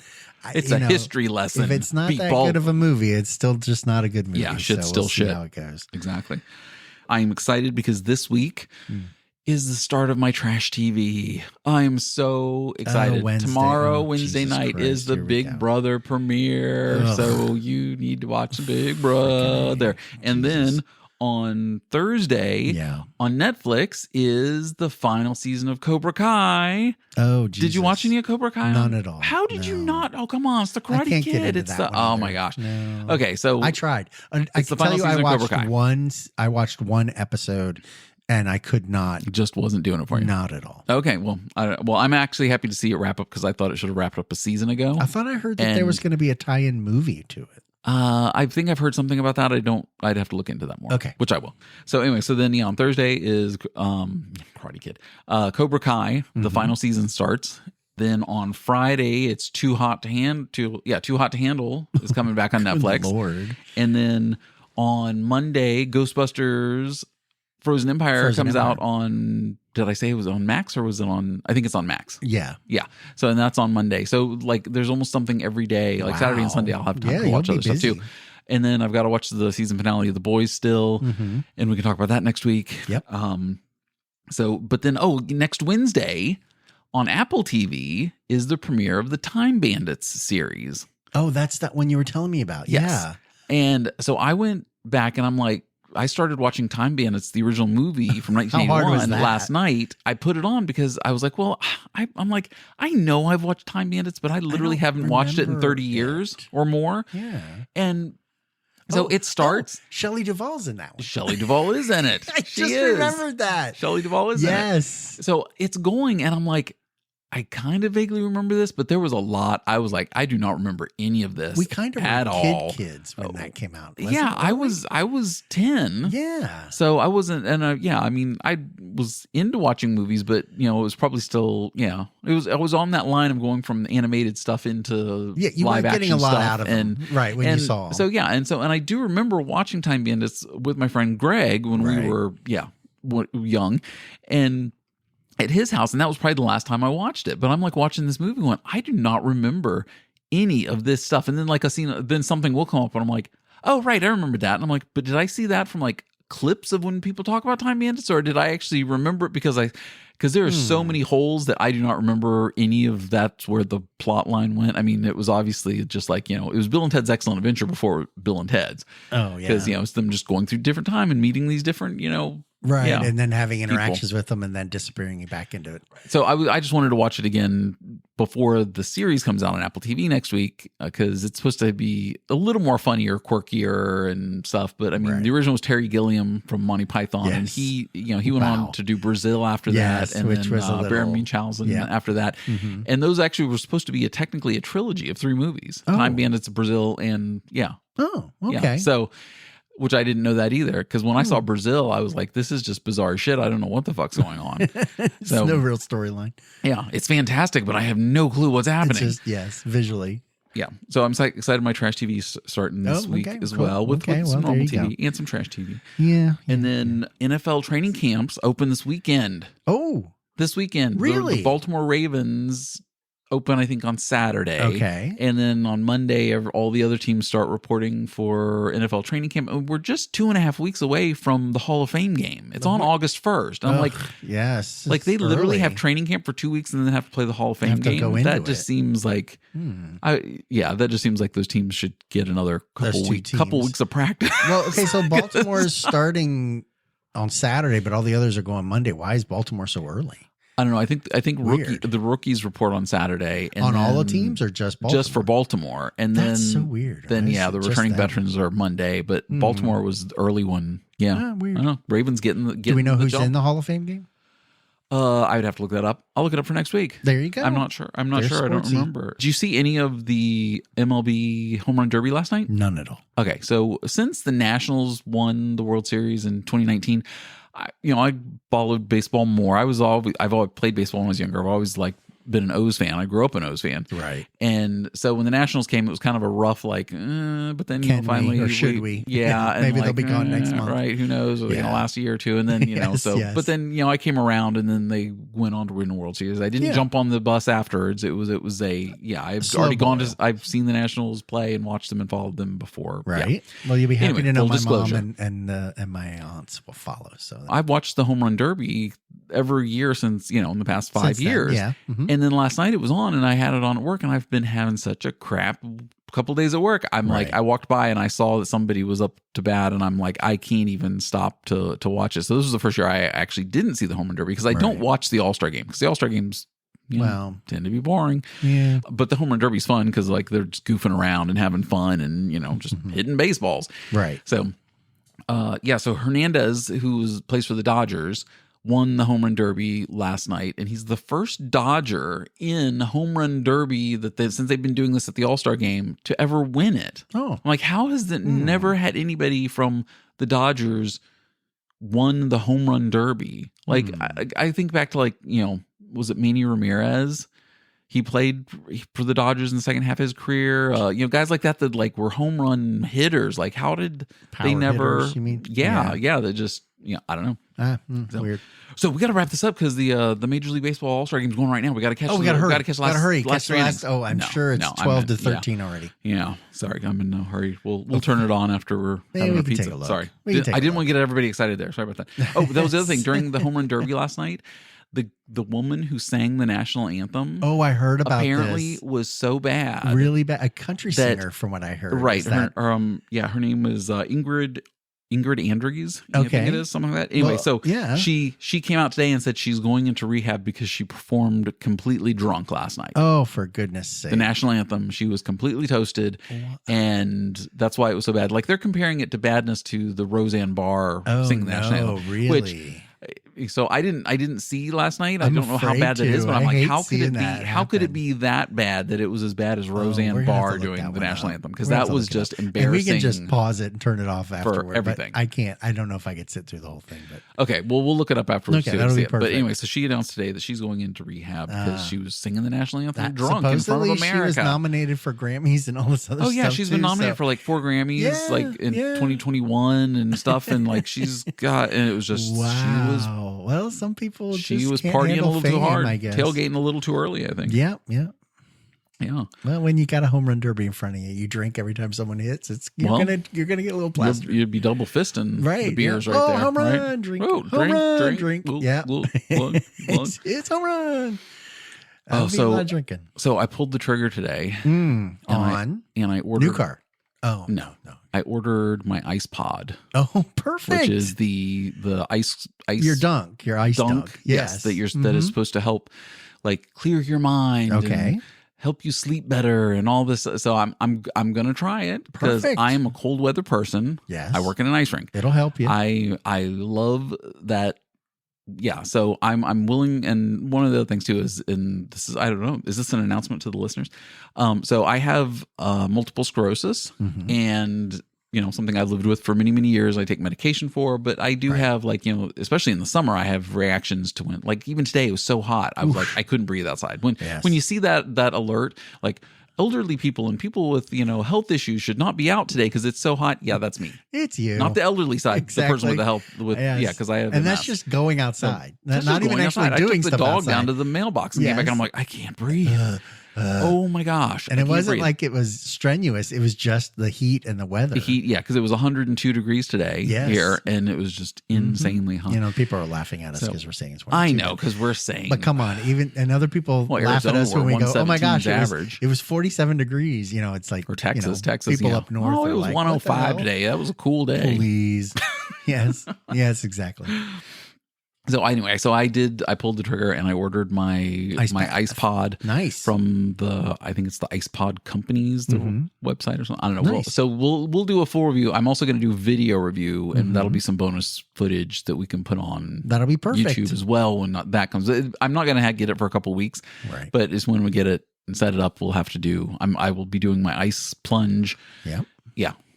It's a history lesson. If it's not that good of a movie, it's still just not a good movie. Yeah, shit still shit. How it goes. Exactly. I'm excited because this week is the start of my trash TV. I am so excited. Tomorrow, Wednesday night, is the Big Brother premiere. So you need to watch the Big Brother. And then on Thursday on Netflix is the final season of Cobra Kai. Oh, Jesus. Did you watch any of Cobra Kai? None at all. How did you not? Oh, come on. It's the Karate Kid. It's the my gosh. No. Okay, so I tried. I can tell you I watched one episode and I could not. It just wasn't doing it for you. Not at all. Okay, well, I'm actually happy to see it wrap up because I thought it should have wrapped up a season ago. I thought I heard that there was going to be a tie-in movie to it. I think I've heard something about that. I'd have to look into that more. Okay. Which I will. So anyway, on Thursday is Karate Kid. Cobra Kai, the final season starts. Then on Friday, it's Too Hot to Handle is coming back on Netflix. Lord. And then on Monday, Ghostbusters Frozen Empire comes out on, did I say it was on Max or was it on, I think it's on Max. Yeah. Yeah. So, and that's on Monday. So like there's almost something every day, like Saturday and Sunday, I'll have time to watch other stuff too. And then I've got to watch the season finale of The Boys still. And we can talk about that next week. Yep. But then, next Wednesday on Apple TV is the premiere of the Time Bandits series. Oh, that's that one you were telling me about. Yes. Yeah. And so I went back and I'm like, I started watching Time Bandits, the original movie from 1981 last night. I put it on because I was like, well, I'm like, I know I've watched Time Bandits, but I literally haven't watched it in 30 years or more. Yeah. And so it starts. Shelley Duvall's in that one. Shelley Duvall is in it. I just remembered that. Shelley Duvall is in it. Yes. So it's going and I'm like, I kind of vaguely remember this, but there was a lot. I was like, I do not remember any of this. We kind of at were all. Kids when that came out. I was 10. Yeah. So I wasn't, and I mean, I was into watching movies, but it was probably still, I was on that line of going from animated stuff into you live were action getting a lot stuff, out of them, right? When you saw. So and I do remember watching Time Bandits with my friend Greg when we were young, and at his house, and that was probably the last time I watched it. But I'm like watching this movie going, I do not remember any of this stuff. And then like then something will come up and I'm like, oh right, I remember that. And I'm like, but did I see that from like clips of when people talk about Time Bandits, or did I actually remember it because there are so many holes that I do not remember any of that's where the plot line went. I mean, it was obviously just like, it was Bill and Ted's Excellent Adventure before Bill and Ted's. Oh yeah. Because, it's them just going through different time and meeting these different, right. Yeah, and then having interactions with them and then disappearing back into it. So I just wanted to watch it again before the series comes out on Apple TV next week, because it's supposed to be a little more funnier, quirkier and stuff. But I mean, the original was Terry Gilliam from Monty Python, and he went on to do Brazil after that, and which then was Baron Munchausen after that. Mm-hmm. And those actually were supposed to be technically a trilogy of 3 movies: Time Bandits, Brazil, and Oh, okay. Yeah. So. Which I didn't know that either, because when I saw Brazil, I was like, this is just bizarre shit. I don't know what the fuck's going on. It's no real storyline. Yeah, it's fantastic, but I have no clue what's happening. It's just, visually. Yeah. So I'm excited my trash TV starting this week as well, with some normal TV and some trash TV. Yeah. And then NFL training camps open this weekend. Oh. This weekend. Really? The Baltimore Ravens open, I think, on Saturday. Okay. And then on Monday, all the other teams start reporting for NFL training camp. And we're just 2.5 weeks away from the Hall of Fame game. It's on August 1st. And I'm like, yes. Like they literally have training camp for 2 weeks and then have to play the Hall of Fame game. That just seems like, that just seems like those teams should get another couple weeks of practice. Well, okay, so Baltimore is starting on Saturday, but all the others are going Monday. Why is Baltimore so early? I don't know. I think the rookies report on Saturday. And on all the teams or just Baltimore? Just for Baltimore. And that's so weird. Then, the returning veterans are Monday, but Baltimore was the early one. Yeah. Weird. I don't know. Ravens getting Do we know who's in the Hall of Fame game? I would have to look that up. I'll look it up for next week. There you go. I'm not sure. I don't remember. Did you see any of the MLB Home Run Derby last night? None at all. Okay. So since the Nationals won the World Series in 2019, I followed baseball more. I've always played baseball when I was younger. I've always been an O's fan. I grew up an O's fan. Right. And so when the Nationals came, it was kind of a rough, but then, finally. Or should we? Yeah. Maybe they'll be gone next month. Right. Who knows? Last year or two. And then, but then, I came around and then they went on to win the World Series. I didn't jump on the bus afterwards. I've seen the Nationals play and watched them and followed them before. Right. Yeah. Well, you'll be happy to know my mom and my aunts will follow. So I've watched the Home Run Derby every year since, in the past 5 years. Yeah. Mm-hmm. And then last night it was on and I had it on at work and I've been having such a crap couple days at work. I'm like, I walked by and I saw that somebody was up to bat and I'm like, I can't even stop to watch it. So this was the first year I actually didn't see the Home Run Derby because I don't watch the All-Star game because the All-Star games tend to be boring. Yeah. But the Home Run Derby's fun because they're just goofing around and having fun and, just hitting baseballs. Right. So, so Hernandez, who plays for the Dodgers, won the Home Run Derby last night, and he's the first Dodger in Home Run Derby since they've been doing this at the All-Star game to ever win it. Oh. I'm like, how has it never had anybody from the Dodgers won the Home Run Derby? I think back to was it Manny Ramirez? He played for the Dodgers in the second half of his career. Guys like that were home run hitters. Like, how did they never? Hitters, you mean? Yeah. They just I don't know. Weird. So we got to wrap this up because the Major League Baseball All-Star game is going right now. We got to catch. We got to hurry. Got to catch the last 3 innings. Oh, I'm sure it's 12 to 13 already. Yeah. Sorry, I'm in no hurry. We'll turn it on after we're having our pizza. Sorry, I didn't want to get everybody excited there. Sorry about that. Oh, that was the other thing during the Home Run Derby last night. The woman who sang the national anthem. Oh, I heard about apparently this. Was so bad. Really bad. A country singer, from what I heard. Right. Her name is Ingrid Andrews. Okay. I think it is something like that. Anyway, she came out today and said she's going into rehab because she performed completely drunk last night. Oh, for goodness sake. The national anthem, she was completely toasted, and that's why it was so bad. Like, they're comparing it to badness to the Roseanne Barr singing the national anthem. Really? Which, So I didn't see last night. I don't know how bad that is, but I'm like, how could it be? How could it be that bad that it was as bad as Roseanne Barr doing the national anthem? Because that was just embarrassing. And we can just pause it and turn it off afterward. For everything. I can't. I don't know if I could sit through the whole thing. But okay, well, we'll look it up afterwards. Okay, that'll be perfect. But anyway, so she announced today that she's going into rehab because she was singing the national anthem drunk in front of America. She was nominated for Grammys and all this other stuff. Oh yeah, she's been nominated for like 4 Grammys, like in 2021 and stuff, and like she's got, and it was just well, some people she was partying a little too hard, tailgating a little too early, I think. Yeah. Well, when you got a home run derby in front of you, you drink every time someone hits. You're gonna get a little plastered. You'd be double fisting the beers right there. Home run, right? drink. Oh, drink. Yeah, it's home run. So drinking. So I pulled the trigger today and I ordered new car. Oh no! I ordered my ice pod. Oh, perfect! Which is the ice your ice dunk. Yes, that is supposed to help like clear your mind. Okay. Help you sleep better and all this. So I'm gonna try it because I am a cold weather person. Yes, I work in an ice rink. It'll help you. I love that. Yeah, so I'm willing, and one of the other things too is, and this is, I don't know, is this an announcement to the listeners? So I have multiple sclerosis, and something I've lived with for many, many years. I take medication for, but I do have like, especially in the summer, I have reactions to when, like even today it was so hot, I was like, I couldn't breathe outside. When you see that alert, like elderly people and people with health issues should not be out today because it's so hot. Yeah, that's me. It's you, not the elderly side. Exactly. The person with the health with because I have, and that's just going outside. Not even actually doing stuff. I took the dog outside. down to the mailbox and came back, and I'm like, I can't breathe. Oh my gosh. And it wasn't like it was strenuous. It was just the heat and the weather. The heat, yeah, because it was 102 degrees today here, and it was just insanely hot. People are laughing at us because we're saying it's 102. I know, because we're saying. But come on, and other people laugh at us when we go, oh my gosh, it was 47 degrees. It's like. Or Texas, people up north. Oh, it was 105 today. That was a cool day. Please. Yes, exactly. So anyway, I pulled the trigger and I ordered my ice pod. Nice. From I think it's the Ice Pod Company's website or something. I don't know. Nice. We'll do a full review. I'm also going to do a video review, and that'll be some bonus footage that we can put on. That'll be perfect. YouTube as well when that comes. I'm not going to get it for a couple of weeks, right? But it's when we get it and set it up, we'll have to do. I will be doing my ice plunge. Yeah.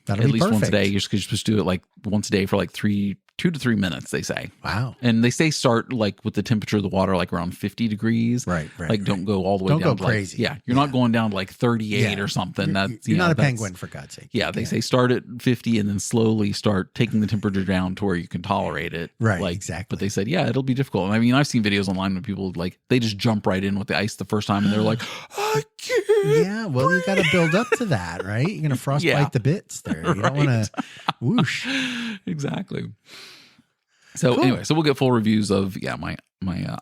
That'll at be least perfect. once a day. You're supposed to do it like once a day for like 2 to 3 minutes, they say. Wow. And they say start like with the temperature of the water like around 50 degrees. Right. Like don't go all the way down. Don't go crazy. You're not going down to like 38 or something. You're not a penguin, for God's sake. Yeah, they say start at 50 and then slowly start taking the temperature down to where you can tolerate it. Right, like, exactly. But they said, it'll be difficult. I mean, I've seen videos online when people like, they just jump right in with the ice the first time and they're like, I can't Yeah, well, you got to build up to that, right? You're going to frostbite the bits there. You don't want to whoosh. Exactly. So anyway, we'll get full reviews of my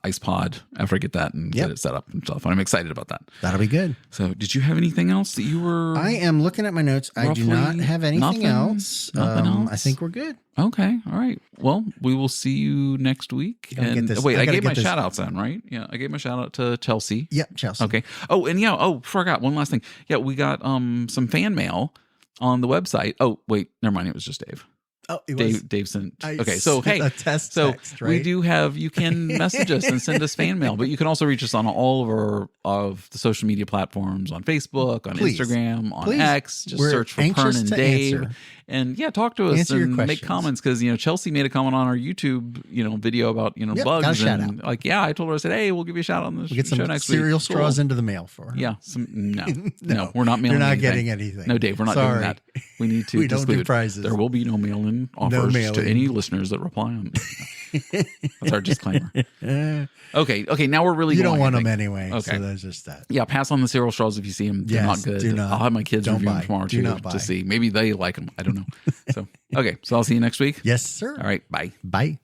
ice pod after I get that and get it set up and stuff. And I'm excited about that. That'll be good. So did you have anything else that you were? I am looking at my notes. I do not have anything else. Nothing else. I think we're good. Okay. All right. Well, we will see you next week. And wait, I gave my shout outs then, right? Yeah. I gave my shout out to Chelsea. Yep. Chelsea. Okay. Oh, and forgot one last thing. Yeah. We got some fan mail on the website. Oh, wait, never mind. It was just Dave. Oh, Dave sent. Okay, so hey, a text, right? We do have. You can message us and send us fan mail, but you can also reach us on all of the social media platforms on Facebook, on Instagram, on X. Just search for Pern and Dave, and talk to us and make comments because Chelsea made a comment on our YouTube video about bugs and I told her, I said, hey, we'll give you a shout out on the show next week. Get some cereal straws into the mail for her. Yeah, no, we're not mailing. You're not getting anything. No, Dave, we're not doing that. We need to. We don't do prizes. There will be no mail-in offers to any listeners that reply on. That's our disclaimer. Okay. Now we're really. You going, don't want them anyway. Okay, so that's just that. Yeah, pass on the cereal straws if you see them. They're not good. Do not. I'll have my kids review them tomorrow to see. Maybe they like them. I don't know. So okay, so I'll see you next week. Yes, sir. All right. Bye. Bye.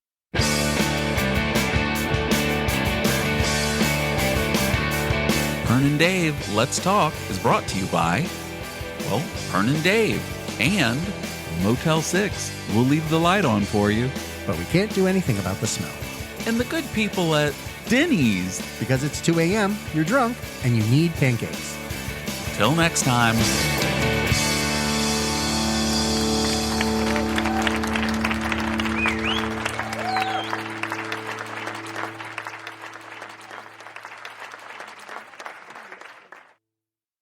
Pern and Dave, Let's Talk is brought to you by, Pern and Dave and Motel 6. We'll leave the light on for you. But we can't do anything about the smell. And the good people at Denny's. Because it's 2 a.m., you're drunk, and you need pancakes. Till next time.